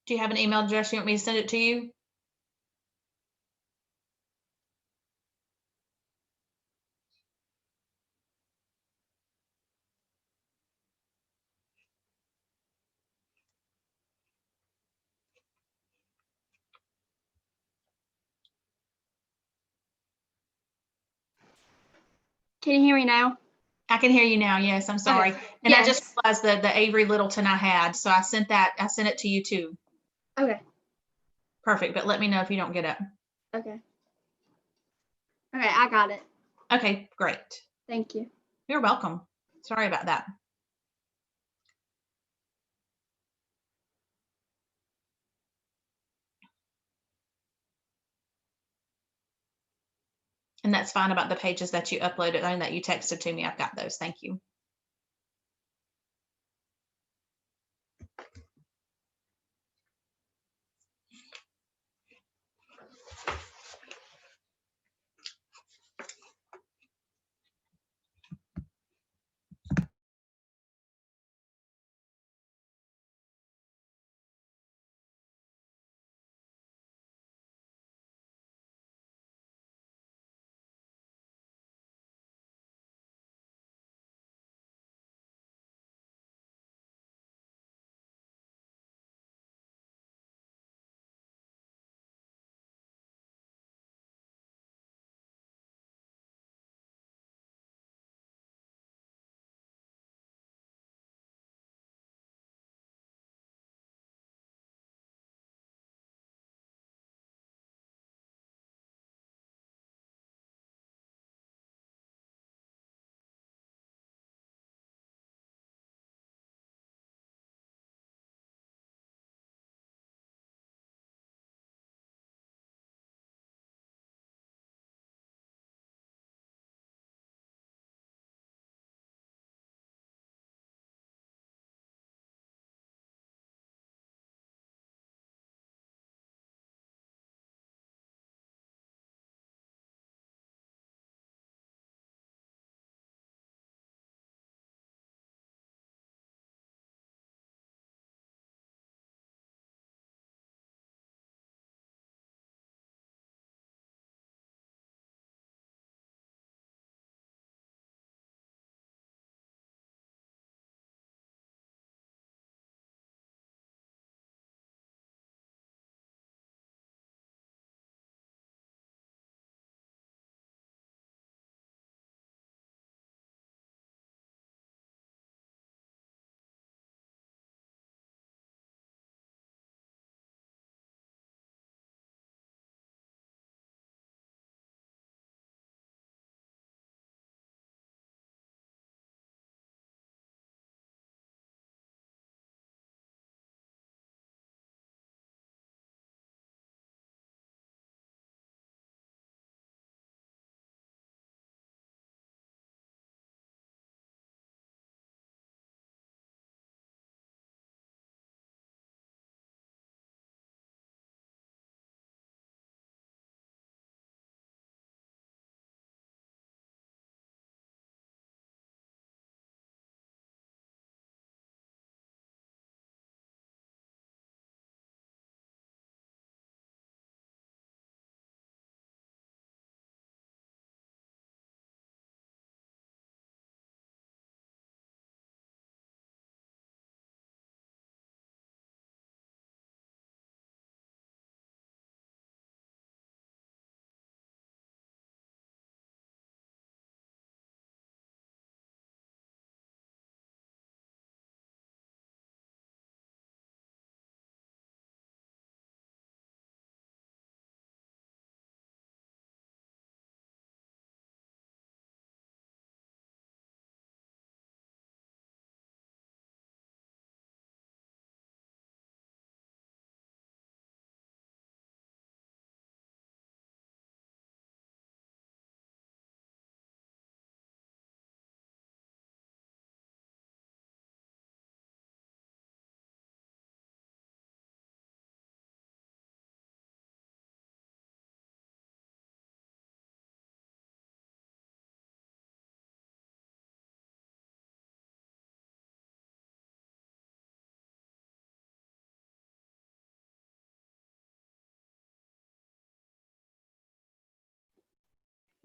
A: Do you have an email address you want me to send it to you?
C: Can you hear me now?
A: I can hear you now. Yes, I'm sorry.
C: Okay.
A: And
C: Yes.
A: I just realized the Avery Littleton I had, so I sent it to you too.
C: Okay.
A: Perfect, but let me know if you don't get it.
C: Okay. Okay, I got it.
A: Okay, great.
C: Thank you.
A: You're welcome. Sorry about that. And that's fine about the pages that you uploaded and that you texted to me. I've got those. Thank you.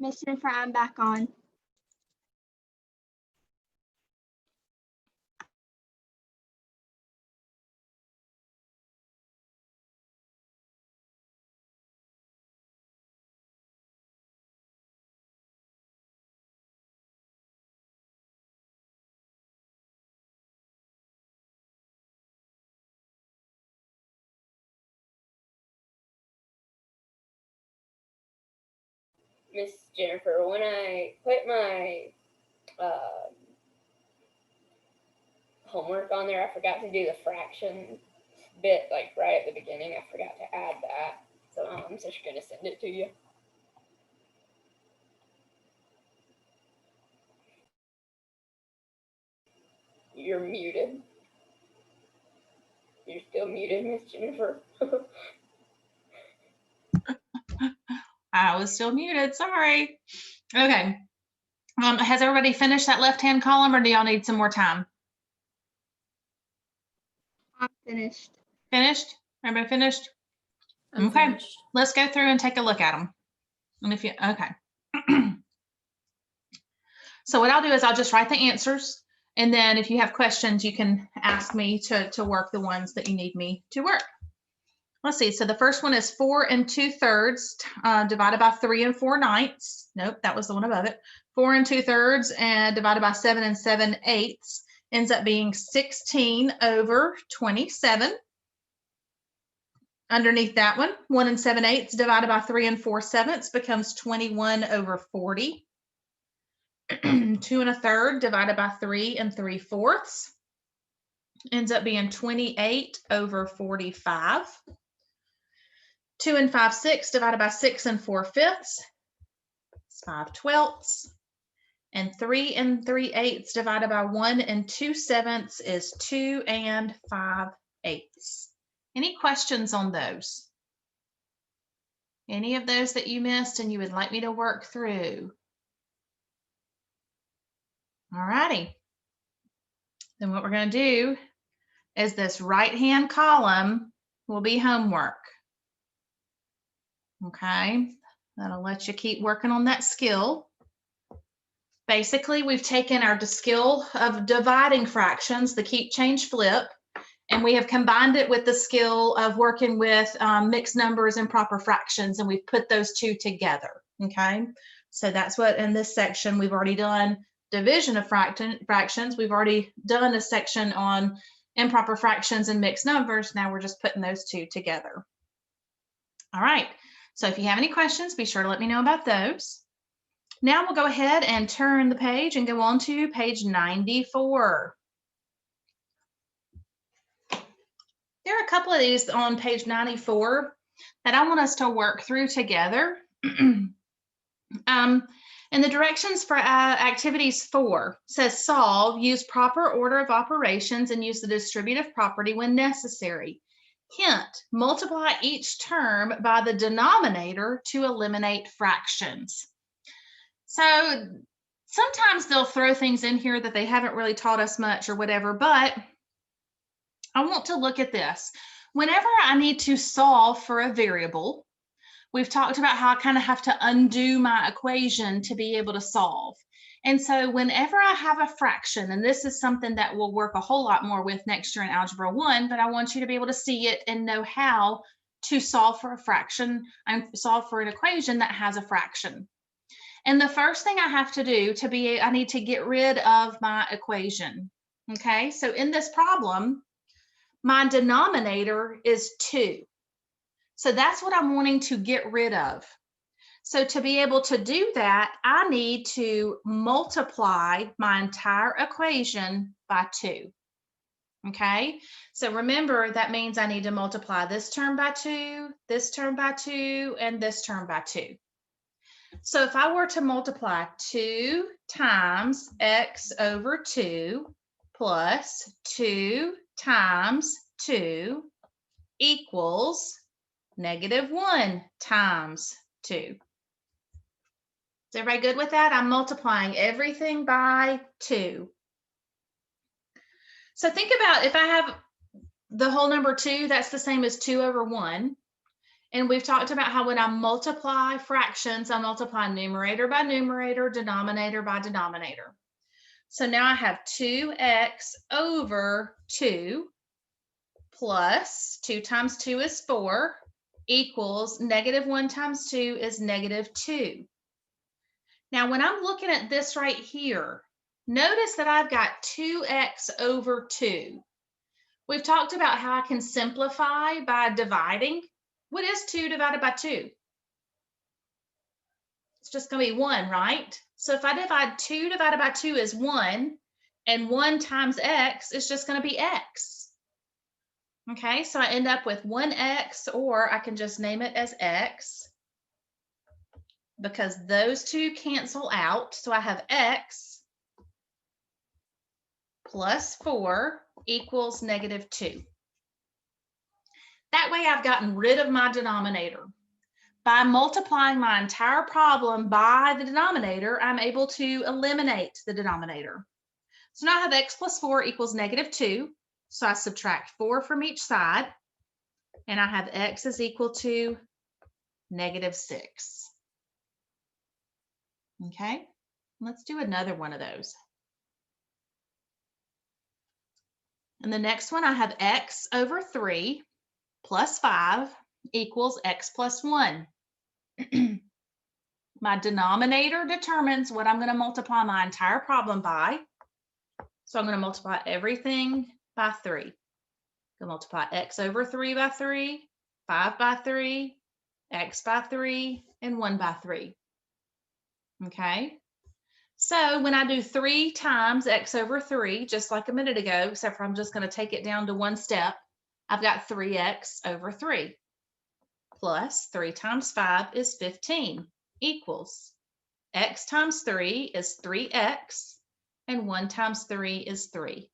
C: Miss Jennifer, I'm back on.
B: Miss Jennifer, when I put my homework on there, I forgot to do the fraction bit, like right at the beginning. I forgot to add that. So I'm just going to send it to you. You're muted. You're still muted, Miss Jennifer.
A: I was still muted, sorry. Okay. Has everybody finished that left-hand column, or do y'all need some more time?
C: I'm finished.
A: Finished? Everybody finished?
B: I'm
A: okay.
B: Finished.
A: Let's go through and take a look at them. And if you, okay. So what I'll do is I'll just write the answers. And then if you have questions, you can ask me to work the ones that you need me to work. Let's see. So the first one is 4 2/3 divided by 3 4/9. Nope, that was the one above it. 4 2/3 and divided by 7 7/8 ends up being 16/27. Underneath that one, 1 7/8 divided by 3 4/7 becomes 21/40. 2 1/3 divided by 3 3/4 ends up being 28/45. 2 5/6 divided by 6 4/5 is 5/12. And 3 3/8 divided by 1 2/7 is 2 5/8. Any questions on those? Any of those that you missed and you would like me to work through? All righty. Then what we're going to do is this right-hand column will be homework. Okay, that'll let you keep working on that skill. Basically, we've taken our skill of dividing fractions, the keep, change, flip, and we have combined it with the skill of working with mixed numbers and proper fractions, and we've put those two together. Okay, so that's what in this section we've already done. Division of fractions. We've already done a section on improper fractions and mixed numbers. Now we're just putting those two together. All right, so if you have any questions, be sure to let me know about those. Now we'll go ahead and turn the page and go on to page 94. There are a couple of these on page 94 that I want us to work through together. And the directions for activities 4 says solve, use proper order of operations, and use the distributive property when necessary. Hint, multiply each term by the denominator to eliminate fractions. So sometimes they'll throw things in here that they haven't really taught us much or whatever, but I want to look at this. Whenever I need to solve for a variable, we've talked about how I kind of have to undo my equation to be able to solve. And so whenever I have a fraction, and this is something that we'll work a whole lot more with next year in Algebra 1, but I want you to be able to see it and know how to solve for a fraction and solve for an equation that has a fraction. And the first thing I have to do I need to get rid of my equation. Okay, so in this problem, my denominator is 2. So that's what I'm wanting to get rid of. So to be able to do that, I need to multiply my entire equation by 2. Okay, so remember that means I need to multiply this term by 2, this term by 2, and this term by 2. So if I were to multiply 2 times x over 2 plus 2 times 2 equals -1 times 2. Is everybody good with that? I'm multiplying everything by 2. So think about if I have the whole number 2, that's the same as 2 over 1. And we've talked about how when I multiply fractions, I multiply numerator by numerator, denominator by denominator. So now I have 2x over 2 plus 2 times 2 is 4 equals -1 times 2 is -2. Now, when I'm looking at this right here, notice that I've got 2x over 2. We've talked about how I can simplify by dividing. What is 2 divided by 2? It's just going to be 1, right? So if I divide 2 divided by 2 is 1, and 1 times x is just going to be x. Okay, so I end up with 1x, or I can just name it as x, because those two cancel out. So I have x plus 4 equals -2. That way I've gotten rid of my denominator. By multiplying my entire problem by the denominator, I'm able to eliminate the denominator. So now I have x plus 4 equals -2. So I subtract 4 from each side, and I have x is equal to -6. Okay, let's do another one of those. And the next one, I have x over 3 plus 5 equals x plus 1. My denominator determines what I'm going to multiply my entire problem by. So I'm going to multiply everything by 3. I'm going to multiply x over 3 by 3, 5 by 3, x by 3, and 1 by 3. Okay, so when I do 3 times x over 3, just like a minute ago, except for I'm just going to take it down to one step, I've got 3x over 3 plus 3 times 5 is 15 equals x times 3 is 3x, and 1 times 3 is 3.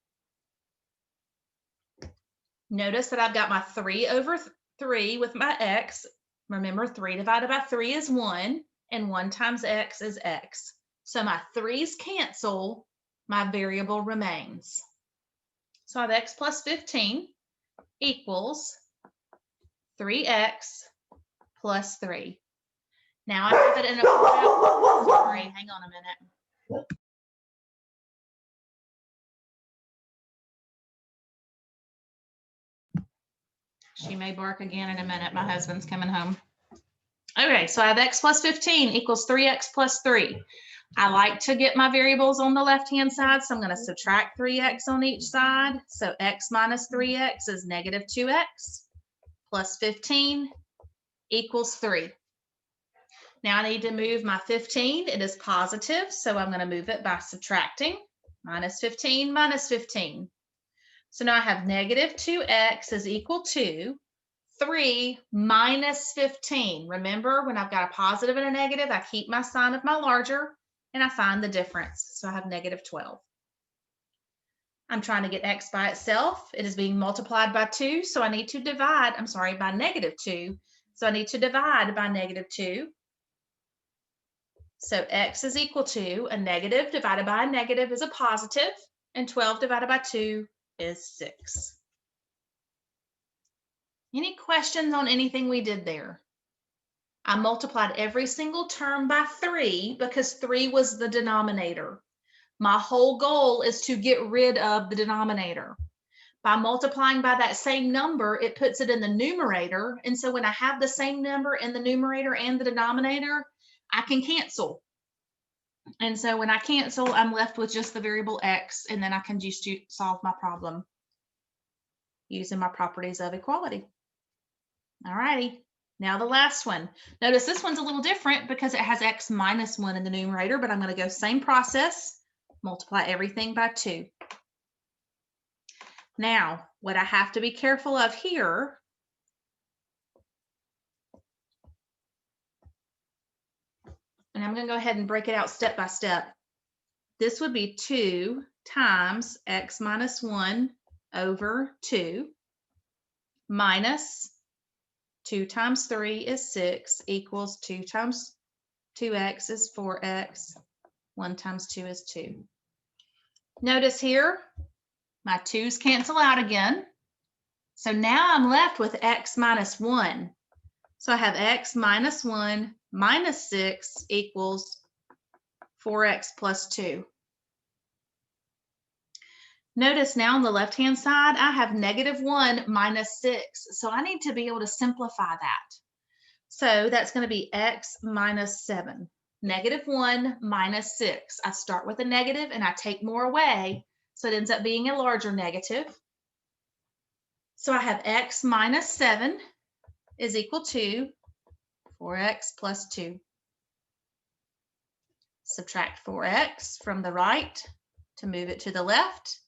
A: Notice that I've got my 3 over 3 with my x. Remember, 3 divided by 3 is 1, and 1 times x is x. So my 3's cancel, my variable remains. So I have x plus 15 equals 3x plus 3. Now I have it in a sorry, hang on a minute. She may bark again in a minute. My husband's coming home. Okay, so I have x plus 15 equals 3x plus 3. I like to get my variables on the left-hand side, so I'm going to subtract 3x on each side. So x minus 3x is -2x plus 15 equals 3. Now I need to move my 15. It is positive, so I'm going to move it by subtracting. -15 minus 15. So now I have -2x is equal to 3 minus 15. Remember, when I've got a positive and a negative, I keep my sign of my larger, and I find the difference. So I have -12. I'm trying to get x by itself. It is being multiplied by 2, so I need to divide, by -2. So I need to divide by -2. So x is equal to a negative divided by a negative is a positive, and 12 divided by 2 is 6. Any questions on anything we did there? I multiplied every single term by 3 because 3 was the denominator. My whole goal is to get rid of the denominator. By multiplying by that same number, it puts it in the numerator. And so when I have the same number in the numerator and the denominator, I can cancel. And so when I cancel, I'm left with just the variable x, and then I can just solve my problem using my properties of equality. All righty, now the last one. Notice this one's a little different because it has x minus 1 in the numerator, but I'm going to go same process, multiply everything by 2. Now, what I have to be careful of here and I'm going to go ahead and break it out step by step. This would be 2 times x minus 1 over 2 minus 2 times 3 is 6 equals 2 times 2x is 4x. 1 times 2 is 2. Notice here, my 2's cancel out again. So now I'm left with x minus 1. So I have x minus 1 minus 6 equals 4x plus 2. Notice now on the left-hand side, I have negative 1 minus 6. So I need to be able to simplify that. So that's going to be x minus 7. Negative 1 minus 6. I start with a negative and I take more away. So it ends up being a larger negative. So I have x minus 7 is equal to 4x plus 2. Subtract 4x from the right to move it to the left.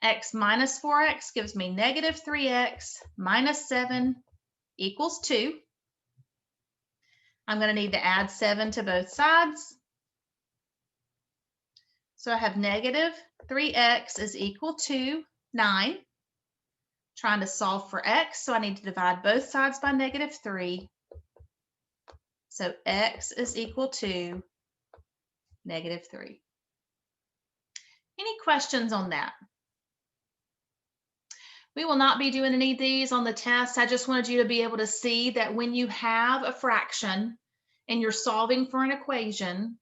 A: X minus 4x gives me negative 3x minus 7 equals 2. I'm going to need to add 7 to both sides. So I have negative 3x is equal to 9. Trying to solve for x, so I need to divide both sides by negative 3. So x is equal to negative 3. Any questions on that? We will not be doing any of these on the test. I just wanted you to be able to see that when you have a fraction and you're solving for an equation,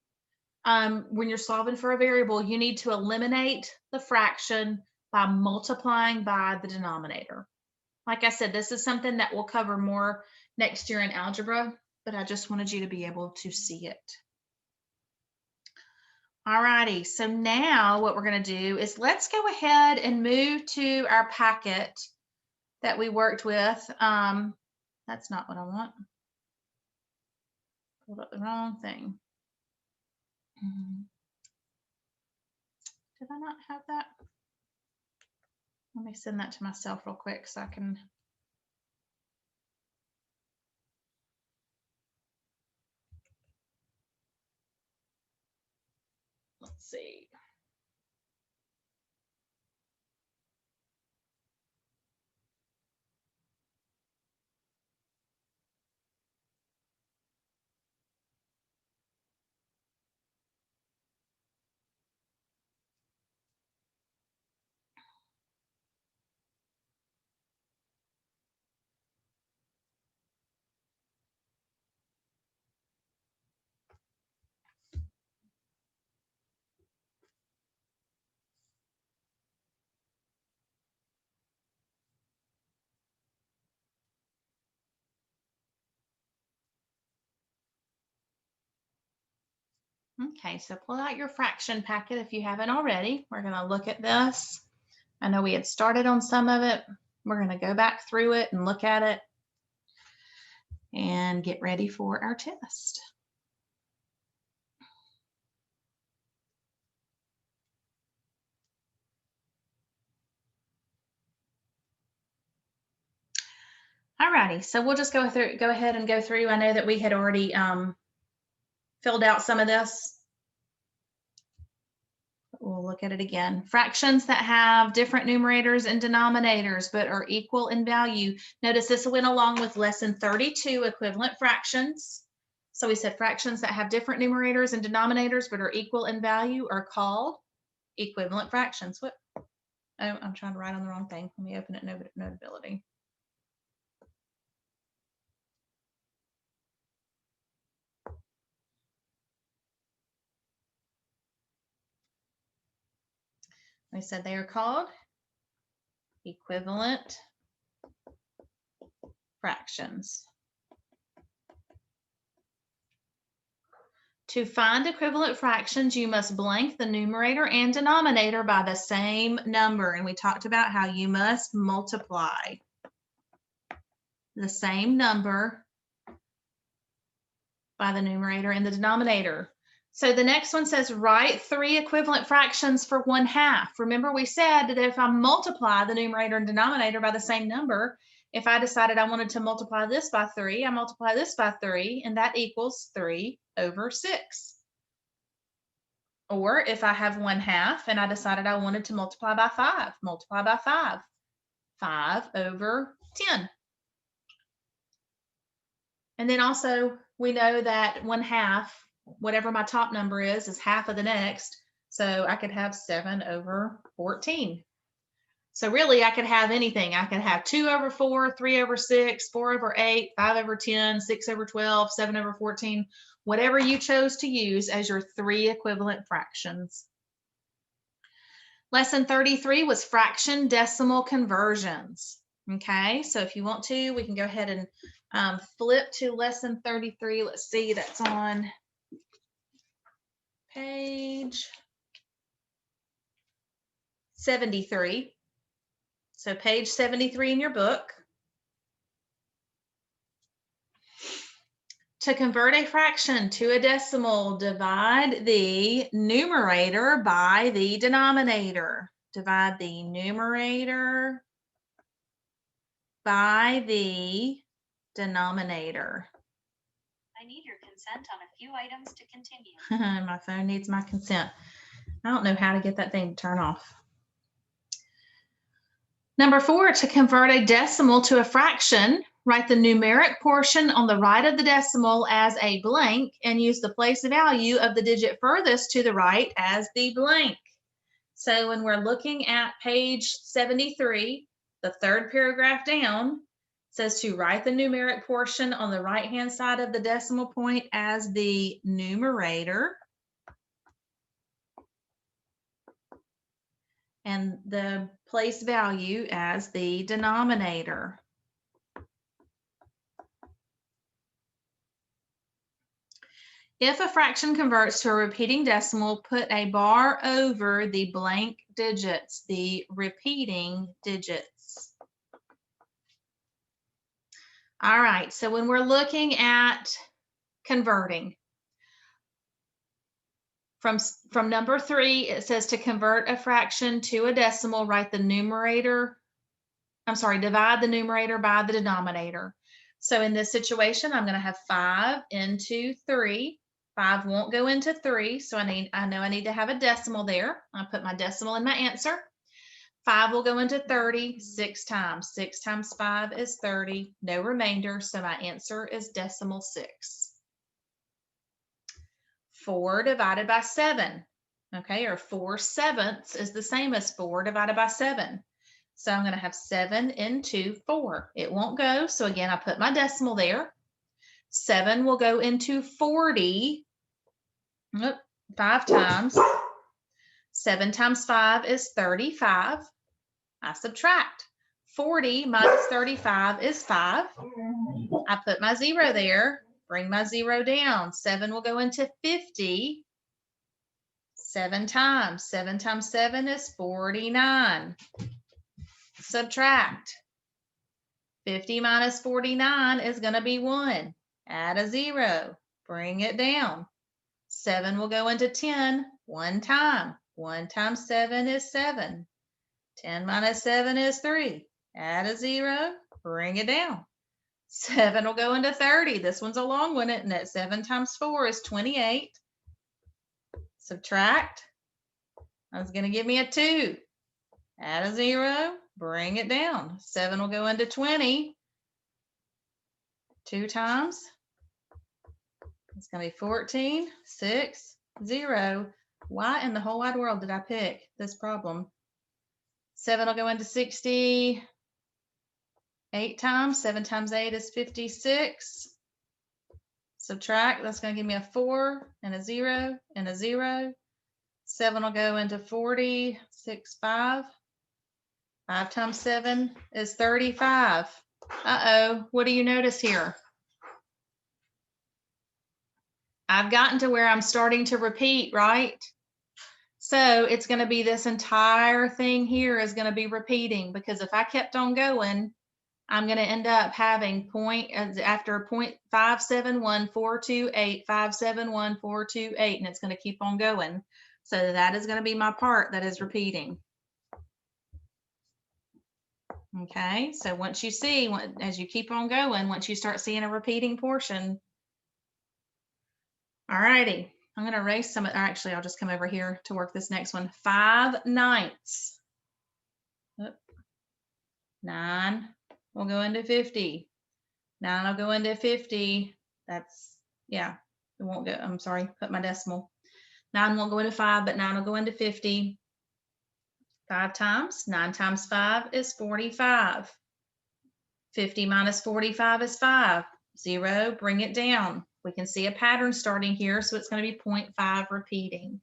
A: when you're solving for a variable, you need to eliminate the fraction by multiplying by the denominator. Like I said, this is something that we'll cover more next year in algebra, but I just wanted you to be able to see it. All righty, so now what we're going to do is let's go ahead and move to our packet that we worked with. That's not what I want. Pulled up the wrong thing. Did I not have that? Let me send that to myself real quick so I can. Let's see. Okay, so pull out your fraction packet if you haven't already. We're going to look at this. I know we had started on some of it. We're going to go back through it and look at it and get ready for our test. All righty, so we'll just go ahead and go through. I know that we had already filled out some of this. We'll look at it again. Fractions that have different numerators and denominators but are equal in value. Notice this went along with lesson 32, equivalent fractions. So we said fractions that have different numerators and denominators but are equal in value are called equivalent fractions. What? Oh, I'm trying to write on the wrong thing. Let me open it, Notability. We said they are called equivalent fractions. To find equivalent fractions, you must blank the numerator and denominator by the same number. And we talked about how you must multiply the same number by the numerator and the denominator. So the next one says, write 3 equivalent fractions for 1/2. Remember, we said that if I multiply the numerator and denominator by the same number, if I decided I wanted to multiply this by 3, I multiply this by 3, and that equals 3/6. Or if I have 1/2 and I decided I wanted to multiply by 5, multiply by 5, 5/10. And then also we know that 1/2, whatever my top number is half of the next. So I could have 7/14. So really I could have anything. I could have 2 over 4, 3 over 6, 4 over 8, 5 over 10, 6 over 12, 7 over 14, whatever you chose to use as your 3 equivalent fractions. Lesson 33 was fraction decimal conversions. Okay, so if you want to, we can go ahead and flip to lesson 33. Let's see, that's on page 73. So page 73 in your book. To convert a fraction to a decimal, divide the numerator by the denominator. Divide the numerator by the denominator.
D: I need your consent on a few items to continue.
A: My phone needs my consent. I don't know how to get that thing to turn off. Number 4, to convert a decimal to a fraction, write the numeric portion on the right of the decimal as a blank and use the place value of the digit furthest to the right as the blank. So when we're looking at page 73, the third paragraph down, says to write the numeric portion on the right-hand side of the decimal point as the numerator and the place value as the denominator. If a fraction converts to a repeating decimal, put a bar over the blank digits, the repeating digits. All right, so when we're looking at converting, from number 3, it says to convert a fraction to a decimal, write the numerator, divide the numerator by the denominator. So in this situation, I'm going to have 5 into 3. 5 won't go into 3, so I know I need to have a decimal there. I'll put my decimal in my answer. 5 will go into 30 6 times. 6 times 5 is 30, no remainder, so my answer is decimal 6. 4 divided by 7, okay, or 4/7 is the same as 4 divided by 7. So I'm going to have 7 into 4. It won't go, so again, I put my decimal there. 7 will go into 40 5 times. 7 times 5 is 35. I subtract. 40 minus 35 is 5. I put my 0 there. Bring my 0 down. 7 will go into 50. 7 times. 7 times 7 is 49. Subtract. 50 minus 49 is going to be 1. Add a 0. Bring it down. 7 will go into 10 one time. 1 times 7 is 7. 10 minus 7 is 3. Add a 0. Bring it down. 7 will go into 30. This one's a long one, isn't it? 7 times 4 is 28. Subtract. That's going to give me a 2. Add a 0. Bring it down. 7 will go into 20. 2 times. It's going to be 14, 6, 0. Why in the whole wide world did I pick this problem? 7 will go into 60. 8 times. 7 times 8 is 56. Subtract. That's going to give me a 4 and a 0 and a 0. 7 will go into 40. 6, 5. 5 times 7 is 35. Uh-oh. What do you notice here? I've gotten to where I'm starting to repeat, right? So it's going to be this entire thing here is going to be repeating, because if I kept on going, I'm going to end up having after 0.571428, 571,428, and it's going to keep on going. So that is going to be my part that is repeating. Okay, so once you see, as you keep on going, once you start seeing a repeating portion. All righty, I'm going to erase some, or actually I'll just come over here to work this next one. 5/9. 9 will go into 50. 9 will go into 50. That's, yeah, it won't go, I'm sorry, put my decimal. 9 won't go into 5, but 9 will go into 50. 5 times 9 times 5 is 45. 50 minus 45 is 5. 0, bring it down. We can see a pattern starting here, so it's going to be 0.5 repeating.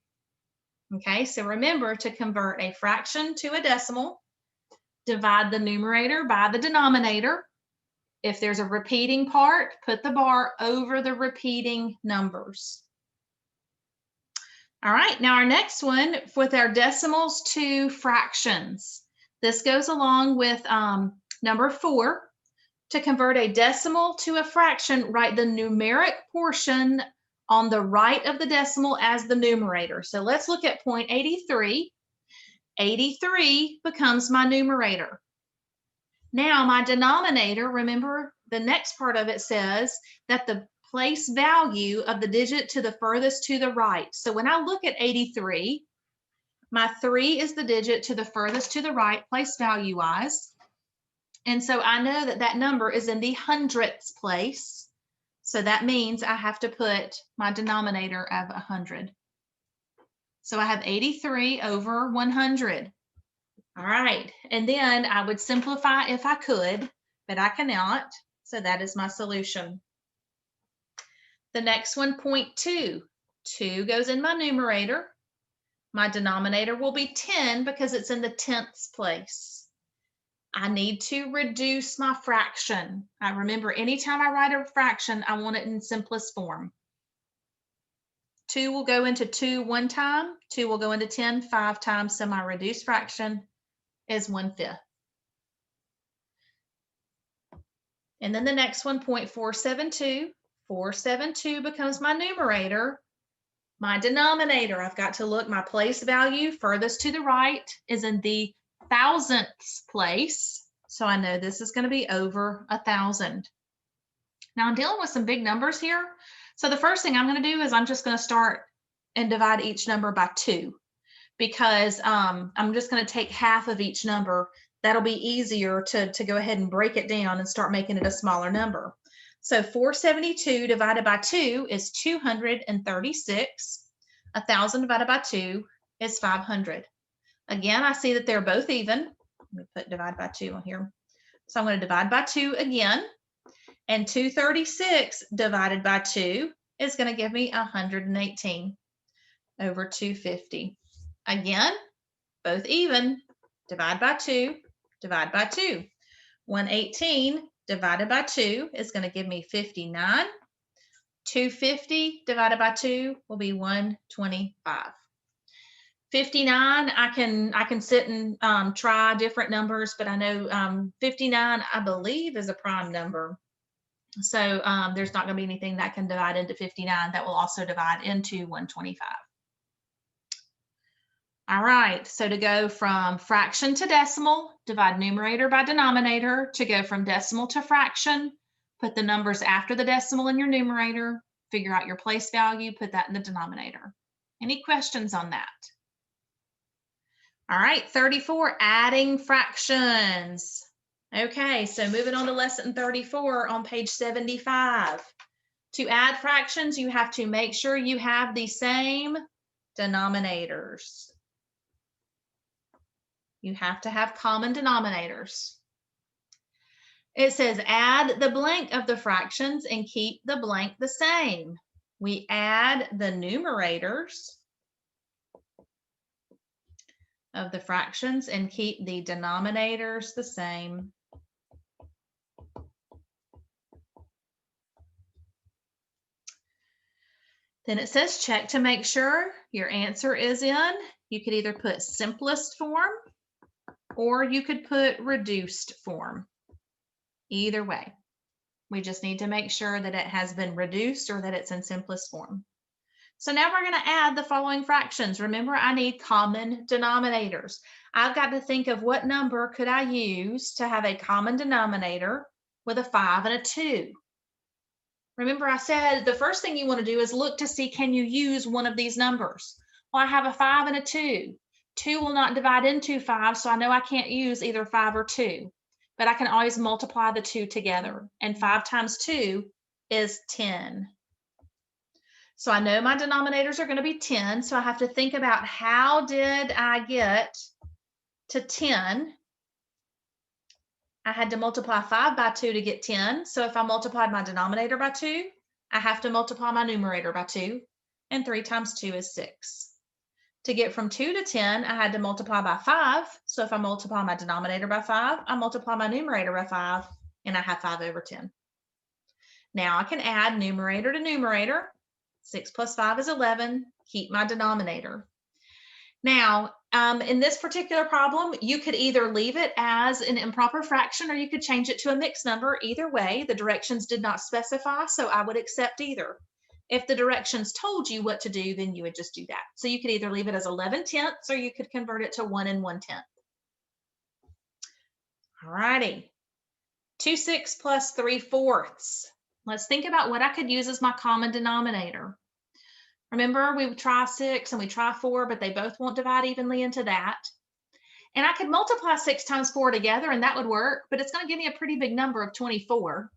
A: Okay, so remember to convert a fraction to a decimal, divide the numerator by the denominator. If there's a repeating part, put the bar over the repeating numbers. All right, now our next one with our decimals to fractions. This goes along with number 4. To convert a decimal to a fraction, write the numeric portion on the right of the decimal as the numerator. So let's look at 0.83. 83 becomes my numerator. Now my denominator, remember the next part of it says that the place value of the digit to the furthest to the right. So when I look at 83, my 3 is the digit to the furthest to the right, place value wise. And so I know that that number is in the hundredths place. So that means I have to put my denominator of 100. So I have 83 over 100. All right. And then I would simplify if I could, but I cannot. So that is my solution. The next one, 0.2. 2 goes in my numerator. My denominator will be 10 because it's in the tenths place. I need to reduce my fraction. I remember anytime I write a fraction, I want it in simplest form. 2 will go into 2 one time, 2 will go into 10 5 times, so my reduced fraction is 1/5. And then the next one, 0.472. 472 becomes my numerator. My denominator, I've got to look, my place value furthest to the right is in the thousandths place. So I know this is going to be over 1,000. Now I'm dealing with some big numbers here. So the first thing I'm going to do is I'm just going to start and divide each number by 2 because I'm just going to take half of each number. That'll be easier to go ahead and break it down and start making it a smaller number. So 472 divided by 2 is 236. 1,000 divided by 2 is 500. Again, I see that they're both even. Let me put divide by 2 on here. So I'm going to divide by 2 again. And 236 divided by 2 is going to give me 118 over 250. Again, both even. Divide by 2, divide by 2. 118 divided by 2 is going to give me 59. 250 divided by 2 will be 125. 59, I can sit and try different numbers, but I know 59, I believe, is a prime number. So there's not going to be anything that can divide into 59 that will also divide into 125. All right, so to go from fraction to decimal, divide numerator by denominator. To go from decimal to fraction, put the numbers after the decimal in your numerator, figure out your place value, put that in the denominator. Any questions on that? All right, 34, adding fractions. Okay, so moving on to lesson 34 on page 75. To add fractions, you have to make sure you have the same denominators. You have to have common denominators. It says add the blank of the fractions and keep the blank the same. We add the numerators of the fractions and keep the denominators the same. Then it says check to make sure your answer is in. You could either put simplest form or you could put reduced form. Either way, we just need to make sure that it has been reduced or that it's in simplest form. So now we're going to add the following fractions. Remember, I need common denominators. I've got to think of what number could I use to have a common denominator with a 5 and a 2. Remember, I said the first thing you want to do is look to see, can you use one of these numbers? Well, I have a 5 and a 2. 2 will not divide into 5, so I know I can't use either 5 or 2. But I can always multiply the 2 together. And 5 times 2 is 10. So I know my denominators are going to be 10. So I have to think about how did I get to 10, I had to multiply 5 by 2 to get 10. So if I multiplied my denominator by 2, I have to multiply my numerator by 2. And 3 times 2 is 6. To get from 2 to 10, I had to multiply by 5. So if I multiply my denominator by 5, I multiply my numerator by 5, and I have 5 over 10. Now I can add numerator to numerator. 6 plus 5 is 11. Keep my denominator. Now, in this particular problem, you could either leave it as an improper fraction or you could change it to a mixed number. Either way, the directions did not specify, so I would accept either. If the directions told you what to do, then you would just do that. So you could either leave it as 11/10 or you could convert it to 1 1/10. All righty. 2/6 plus 3/4. Let's think about what I could use as my common denominator. Remember, we would try 6 and we try 4, but they both won't divide evenly into that. And I could multiply 6 times 4 together and that would work, but it's going to give me a pretty big number of 24.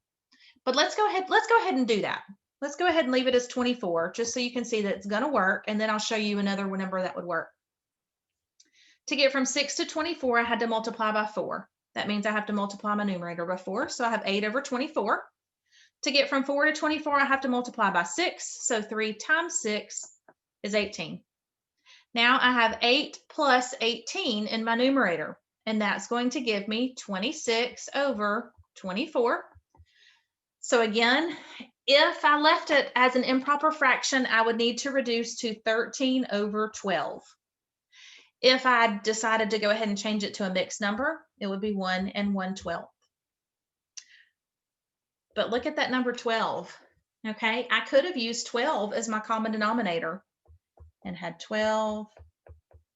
A: But let's go ahead and do that. Let's go ahead and leave it as 24, just so you can see that it's going to work, and then I'll show you another number that would work. To get from 6 to 24, I had to multiply by 4. That means I have to multiply my numerator by 4, so I have 8 over 24. To get from 4 to 24, I have to multiply by 6, so 3 times 6 is 18. Now I have 8 plus 18 in my numerator, and that's going to give me 26 over 24. So again, if I left it as an improper fraction, I would need to reduce to 13 over 12. If I decided to go ahead and change it to a mixed number, it would be 1 1/12. But look at that number 12, okay? I could have used 12 as my common denominator and had 12,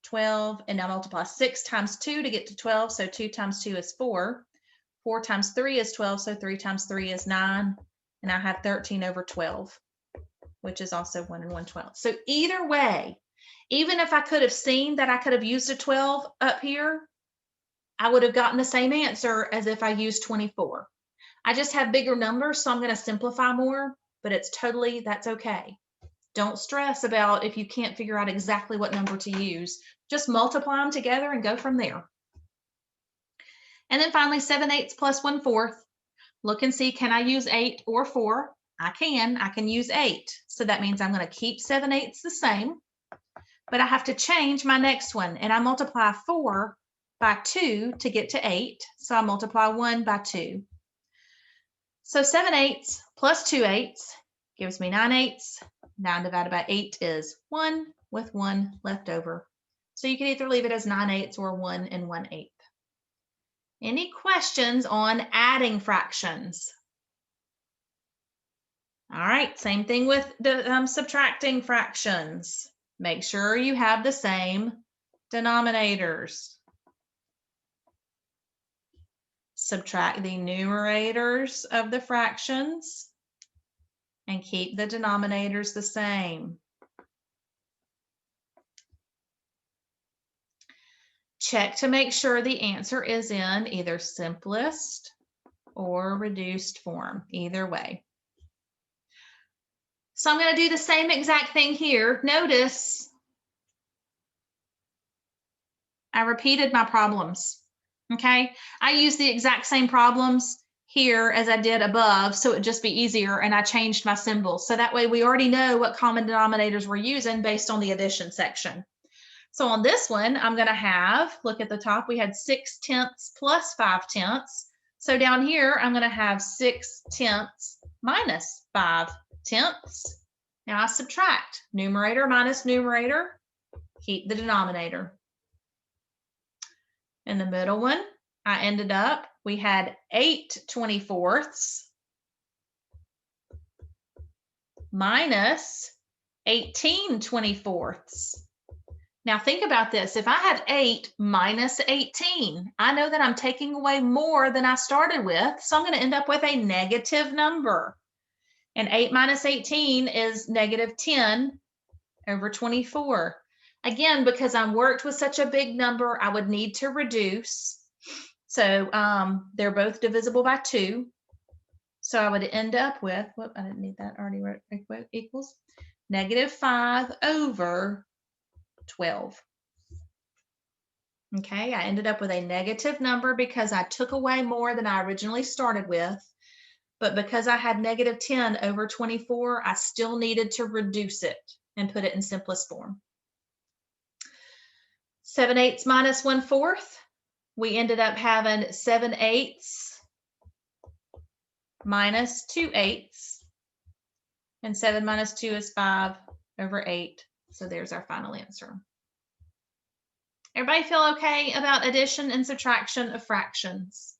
A: 12, and now multiply 6 times 2 to get to 12, so 2 times 2 is 4. 4 times 3 is 12, so 3 times 3 is 9, and I have 13 over 12, which is also 1 1/12. So either way, even if I could have seen that I could have used a 12 up here, I would have gotten the same answer as if I used 24. I just have bigger numbers, so I'm going to simplify more, but that's okay. Don't stress about if you can't figure out exactly what number to use. Just multiply them together and go from there. And then finally, 7/8 plus 1/4. Look and see, can I use 8 or 4? I can use 8. So that means I'm going to keep 7/8 the same, but I have to change my next one, and I multiply 4 by 2 to get to 8. So I multiply 1 by 2. So 7/8 plus 2/8 gives me 9/8. 9 divided by 8 is 1 with 1 left over. So you can either leave it as 9/8 or 1 1/8. Any questions on adding fractions? All right, same thing with the subtracting fractions. Make sure you have the same denominators. Subtract the numerators of the fractions and keep the denominators the same. Check to make sure the answer is in either simplest or reduced form, either way. So I'm going to do the same exact thing here. Notice I repeated my problems. Okay, I used the exact same problems here as I did above, so it would just be easier, and I changed my symbols. So that way we already know what common denominators we're using based on the addition section. So on this one, I'm going to have, look at the top, we had 6/10 plus 5/10. So down here, I'm going to have 6/10 minus 5/10. Now I subtract numerator minus numerator, keep the denominator. In the middle one, I ended up, we had 8/24 minus 18/24. Now think about this. If I had 8 minus 18, I know that I'm taking away more than I started with, so I'm going to end up with a negative number. And 8 minus 18 is negative 10 over 24. Again, because I'm worked with such a big number, I would need to reduce. So they're both divisible by 2. So I would end up with, whoop, I didn't need that, already wrote equals, negative 5 over 12. Okay, I ended up with a negative number because I took away more than I originally started with. But because I had negative 10 over 24, I still needed to reduce it and put it in simplest form. 7/8 minus 1/4, we ended up having 7/8 minus 2/8. And 7 minus 2 is 5 over 8. So there's our final answer. Everybody feel okay about addition and subtraction of fractions?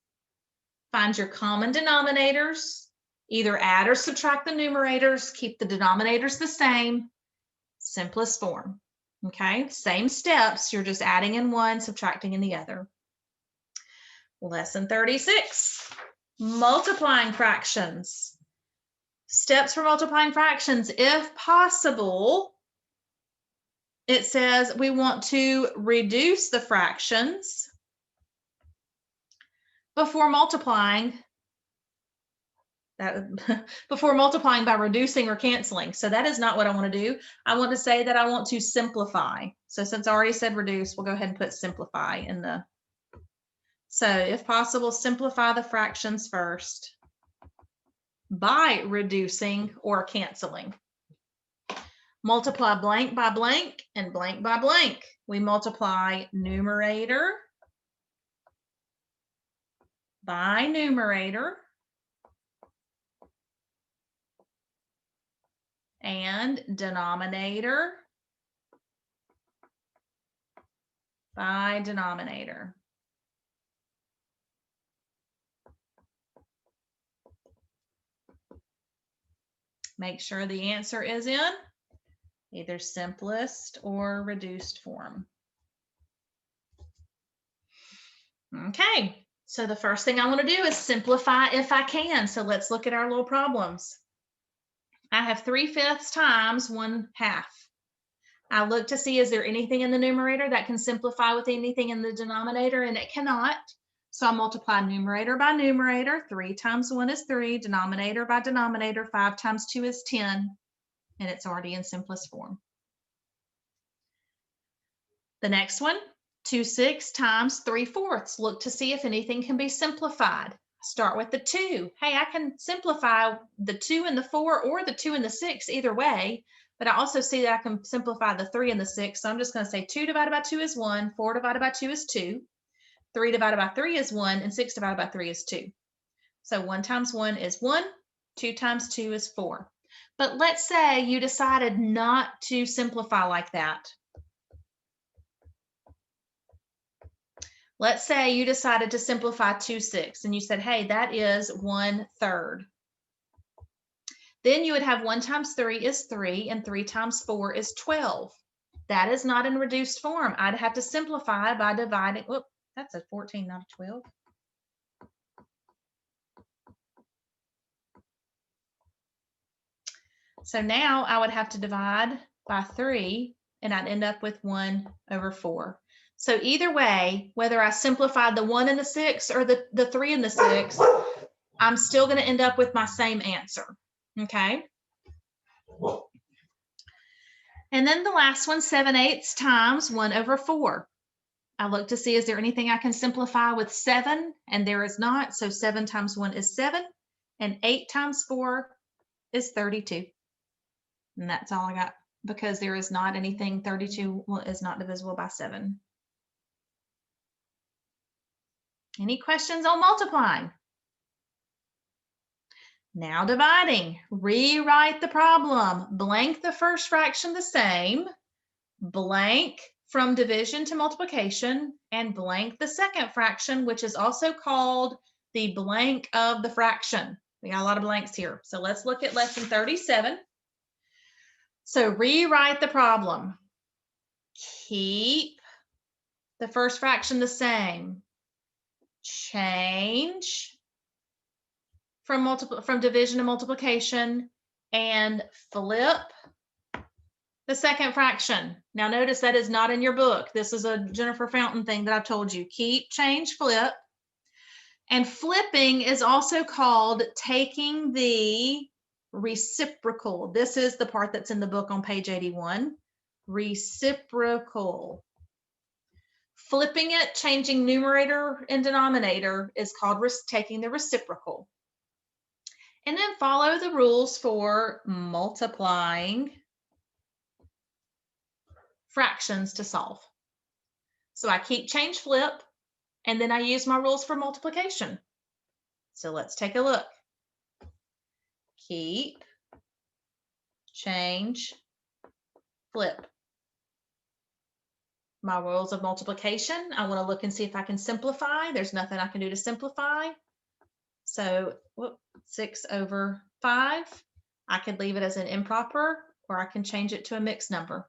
A: Find your common denominators, either add or subtract the numerators, keep the denominators the same, simplest form. Okay, same steps, you're just adding in one, subtracting in the other. Lesson 36, multiplying fractions. Steps for multiplying fractions, if possible, it says we want to reduce the fractions before multiplying by reducing or canceling. So that is not what I want to do. I want to say that I want to simplify. So since I already said reduce, we'll go ahead and put simplify in the. So if possible, simplify the fractions first by reducing or canceling. Multiply blank by blank and blank by blank. We multiply numerator by numerator and denominator by denominator. Make sure the answer is in either simplest or reduced form. Okay, so the first thing I want to do is simplify if I can. So let's look at our little problems. I have 3/5 times 1/2. I look to see, is there anything in the numerator that can simplify with anything in the denominator, and it cannot. So I multiply numerator by numerator. 3 times 1 is 3, denominator by denominator. 5 times 2 is 10, and it's already in simplest form. The next one, 2/6 times 3/4. Look to see if anything can be simplified. Start with the 2. Hey, I can simplify the 2 and the 4 or the 2 and the 6 either way, but I also see that I can simplify the 3 and the 6. So I'm just going to say 2 divided by 2 is 1, 4 divided by 2 is 2, 3 divided by 3 is 1, and 6 divided by 3 is 2. So 1 times 1 is 1, 2 times 2 is 4. But let's say you decided not to simplify like that. Let's say you decided to simplify 2/6 and you said, hey, that is 1/3. Then you would have 1 times 3 is 3 and 3 times 4 is 12. That is not in reduced form. I'd have to simplify by dividing. Whoop, that's a 14, not a 12. So now I would have to divide by 3 and I'd end up with 1/4. So either way, whether I simplified the 1 and the 6 or the 3 and the 6, I'm still going to end up with my same answer. Okay. And then the last one, 7/8 times 1/4. I look to see, is there anything I can simplify with 7? And there is not. So 7 times 1 is 7, and 8 times 4 is 32. And that's all I got, because there is not anything. 32 is not divisible by 7. Any questions on multiplying? Now dividing. Rewrite the problem. Blank the first fraction the same, blank from division to multiplication, and blank the second fraction, which is also called the blank of the fraction. We got a lot of blanks here. So let's look at lesson 37. So rewrite the problem. Keep the first fraction the same. Change from division to multiplication, and flip the second fraction. Now notice that is not in your book. This is a Jennifer Fountain thing that I've told you. Keep, change, flip. And flipping is also called taking the reciprocal. This is the part that's in the book on page 81. Reciprocal. Flipping it, changing numerator and denominator is called taking the reciprocal. And then follow the rules for multiplying fractions to solve. So I keep, change, flip, and then I use my rules for multiplication. So let's take a look. Keep, change, flip. My rules of multiplication, I want to look and see if I can simplify. There's nothing I can do to simplify. So 6 over 5, I could leave it as an improper, or I can change it to a mixed number.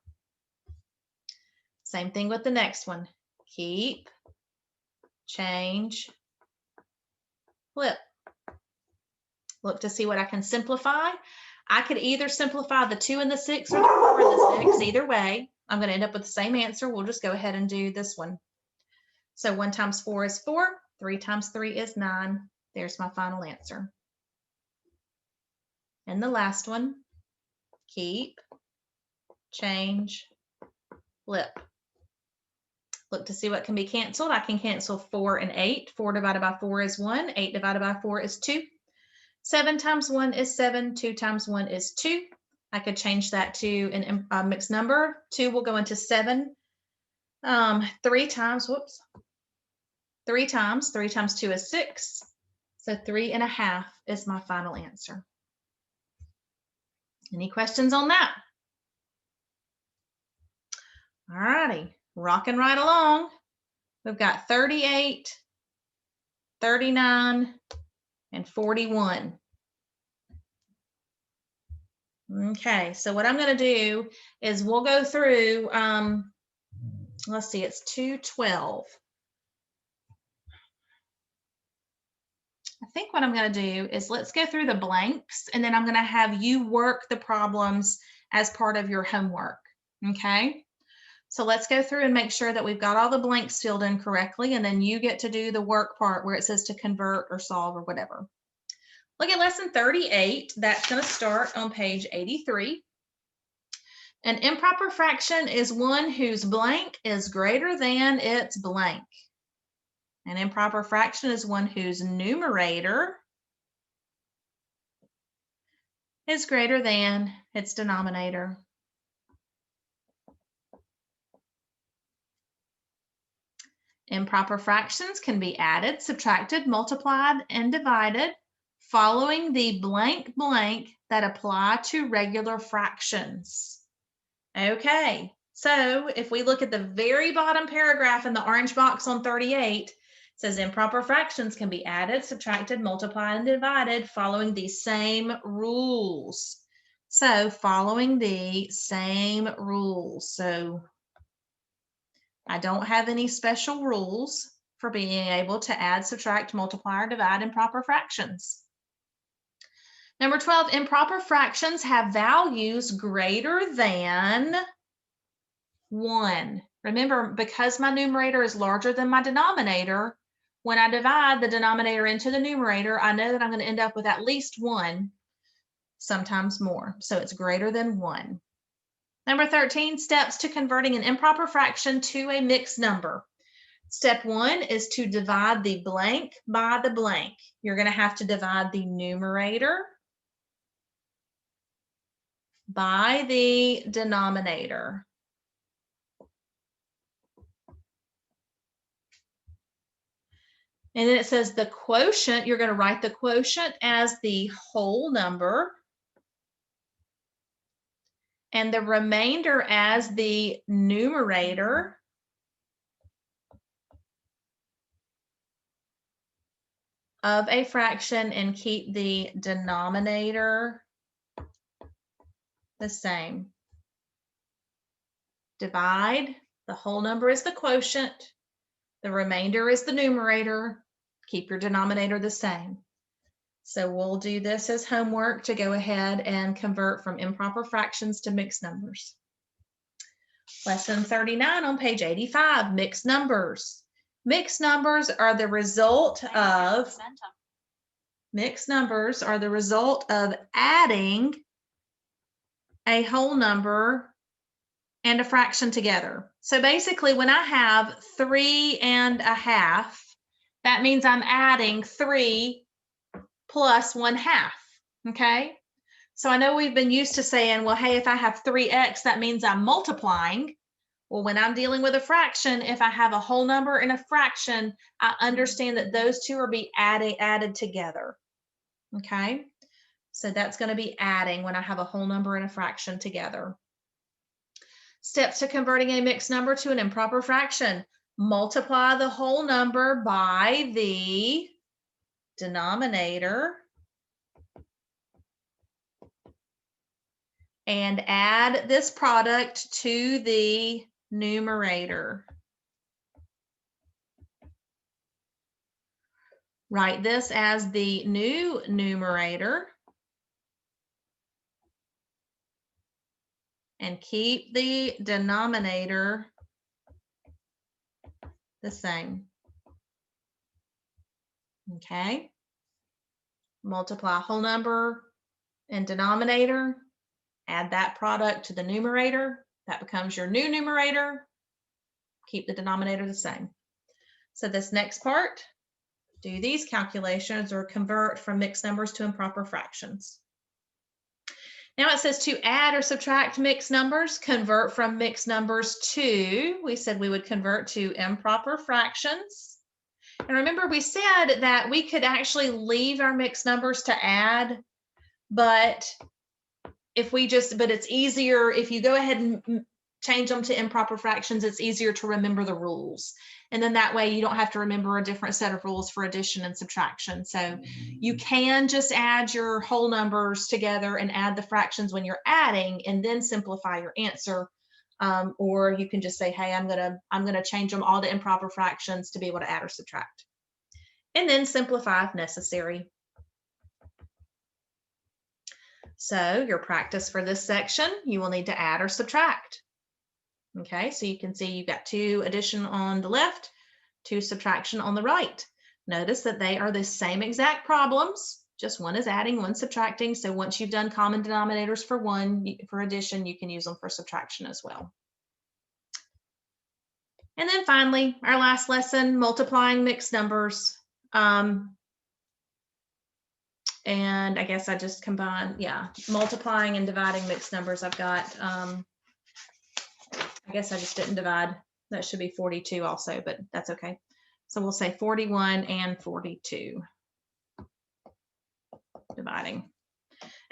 A: Same thing with the next one. Keep, change, flip. Look to see what I can simplify. I could either simplify the 2 and the 6 or the 4 and the 6. Either way, I'm going to end up with the same answer. We'll just go ahead and do this one. So 1 times 4 is 4. 3 times 3 is 9. There's my final answer. And the last one, keep, change, flip. Look to see what can be canceled. I can cancel 4 and 8. 4 divided by 4 is 1. 8 divided by 4 is 2. 7 times 1 is 7. 2 times 1 is 2. I could change that to a mixed number. 2 will go into 7. 3 times 3 times 2 is 6. So 3.5 is my final answer. Any questions on that? All righty, rocking right along. We've got 38, 39, and 41. Okay, so what I'm going to do is we'll go through, let's see, it's 212. I think what I'm going to do is let's go through the blanks, and then I'm going to have you work the problems as part of your homework. Okay, so let's go through and make sure that we've got all the blanks filled in correctly, and then you get to do the work part where it says to convert or solve or whatever. Look at lesson 38. That's going to start on page 83. An improper fraction is one whose blank is greater than its blank. An improper fraction is one whose numerator is greater than its denominator. Improper fractions can be added, subtracted, multiplied, and divided following the blank blank that apply to regular fractions. Okay, so if we look at the very bottom paragraph in the orange box on 38, it says improper fractions can be added, subtracted, multiplied, and divided following the same rules. So following the same rules. So I don't have any special rules for being able to add, subtract, multiply, or divide improper fractions. Number 12, improper fractions have values greater than 1. Remember, because my numerator is larger than my denominator, when I divide the denominator into the numerator, I know that I'm going to end up with at least 1, sometimes more. So it's greater than 1. Number 13, steps to converting an improper fraction to a mixed number. Step 1 is to divide the blank by the blank. You're going to have to divide the numerator by the denominator. And then it says the quotient, you're going to write the quotient as the whole number and the remainder as the numerator of a fraction and keep the denominator the same. Divide, the whole number is the quotient, the remainder is the numerator, keep your denominator the same. So we'll do this as homework to go ahead and convert from improper fractions to mixed numbers. Lesson 39 on page 85, mixed numbers. Mixed numbers are the result of adding a whole number and a fraction together. So basically when I have 3 1/2, that means I'm adding 3 plus 1/2, okay? So I know we've been used to saying, well, hey, if I have 3x, that means I'm multiplying. Well, when I'm dealing with a fraction, if I have a whole number and a fraction, I understand that those two are be added together, okay? So that's going to be adding when I have a whole number and a fraction together. Steps to converting a mixed number to an improper fraction. Multiply the whole number by the denominator and add this product to the numerator. Write this as the new numerator and keep the denominator the same. Okay. Multiply whole number and denominator, add that product to the numerator. That becomes your new numerator. Keep the denominator the same. So this next part, do these calculations or convert from mixed numbers to improper fractions. Now it says to add or subtract mixed numbers, convert from mixed numbers to, we said we would convert to improper fractions. And remember we said that we could actually leave our mixed numbers to add, but it's easier if you go ahead and change them to improper fractions, it's easier to remember the rules. And then that way you don't have to remember a different set of rules for addition and subtraction. So you can just add your whole numbers together and add the fractions when you're adding and then simplify your answer. Or you can just say, hey, I'm gonna change them all to improper fractions to be able to add or subtract. And then simplify if necessary. So your practice for this section, you will need to add or subtract. Okay, so you can see you've got 2 addition on the left, 2 subtraction on the right. Notice that they are the same exact problems, just one is adding, one subtracting. So once you've done common denominators for one, for addition, you can use them for subtraction as well. And then finally, our last lesson, multiplying mixed numbers. And I guess I just combine, yeah, multiplying and dividing mixed numbers. I've got, I guess I just didn't divide. That should be 42 also, but that's okay. So we'll say 41 and 42. Dividing.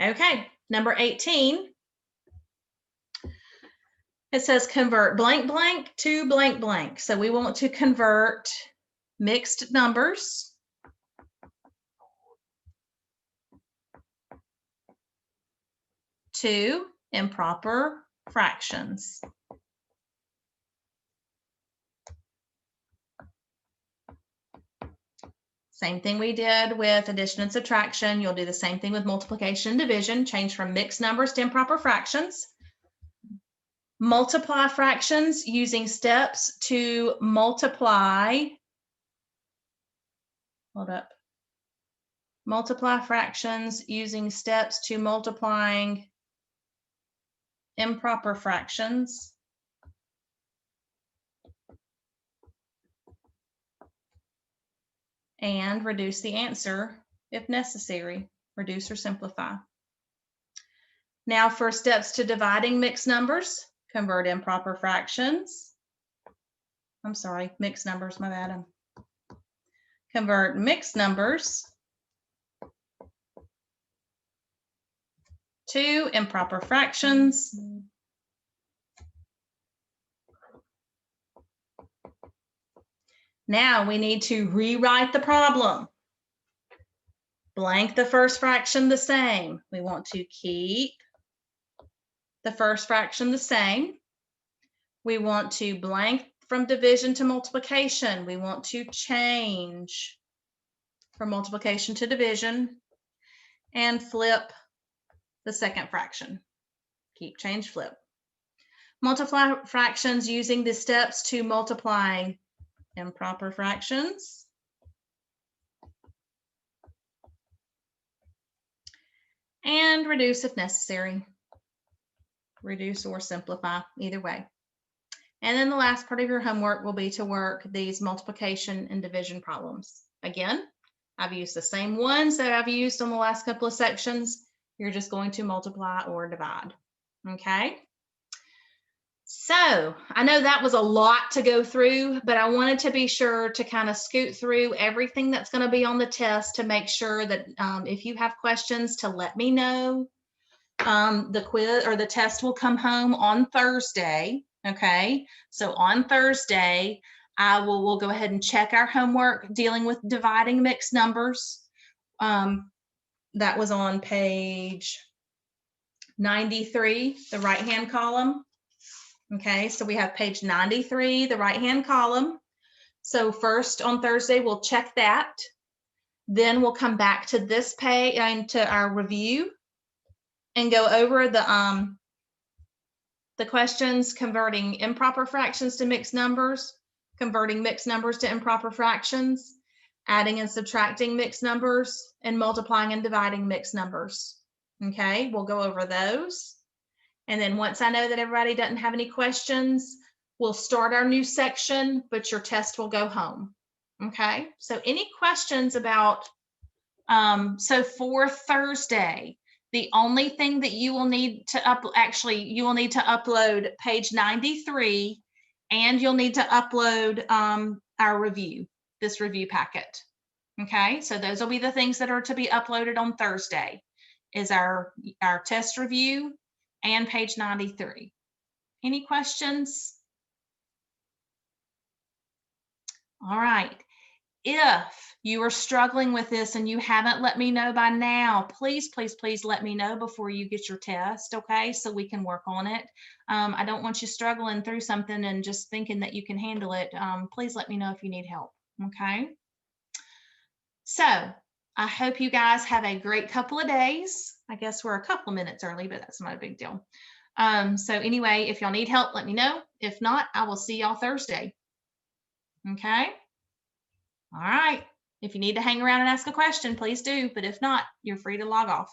A: Okay, number 18. It says convert blank blank to blank blank. So we want to convert mixed numbers to improper fractions. Same thing we did with addition and subtraction. You'll do the same thing with multiplication and division. Change from mixed numbers to improper fractions. Multiply fractions using steps to multiply. Hold up. Multiply fractions using steps to multiplying improper fractions. And reduce the answer if necessary. Reduce or simplify. Now for steps to dividing mixed numbers, convert improper fractions. I'm sorry, mixed numbers, my bad. Convert mixed numbers to improper fractions. Now we need to rewrite the problem. Blank the first fraction the same. We want to keep the first fraction the same. We want to blank from division to multiplication. We want to change from multiplication to division and flip the second fraction. Keep, change, flip. Multiply fractions using the steps to multiplying improper fractions. And reduce if necessary. reduce or simplify, either way. And then the last part of your homework will be to work these multiplication and division problems. Again, I've used the same ones that I've used on the last couple of sections. You're just going to multiply or divide, okay? So I know that was a lot to go through, but I wanted to be sure to kind of scoot through everything that's going to be on the test to make sure that if you have questions, to let me know. The quiz or the test will come home on Thursday. Okay, so on Thursday, we'll go ahead and check our homework dealing with dividing mixed numbers. That was on page 93, the right-hand column. Okay, so we have page 93, the right-hand column. So first on Thursday, we'll check that. Then we'll come back to this page and to our review and go over the questions converting improper fractions to mixed numbers, converting mixed numbers to improper fractions, adding and subtracting mixed numbers, and multiplying and dividing mixed numbers. Okay, we'll go over those. And then once I know that everybody doesn't have any questions, we'll start our new section, but your test will go home. Okay, so any questions about, so for Thursday, the only thing that you will need to you will need to upload page 93, and you'll need to upload our review, this review packet. Okay, so those will be the things that are to be uploaded on Thursday, is our test review and page 93. Any questions? All right. If you are struggling with this and you haven't let me know by now, please, please, please let me know before you get your test, okay? So we can work on it. I don't want you struggling through something and just thinking that you can handle it. Please let me know if you need help, okay? So I hope you guys have a great couple of days. I guess we're a couple of minutes early, but that's not a big deal. So anyway, if y'all need help, let me know. If not, I will see y'all Thursday, okay? All right. If you need to hang around and ask a question, please do. But if not, you're free to log off.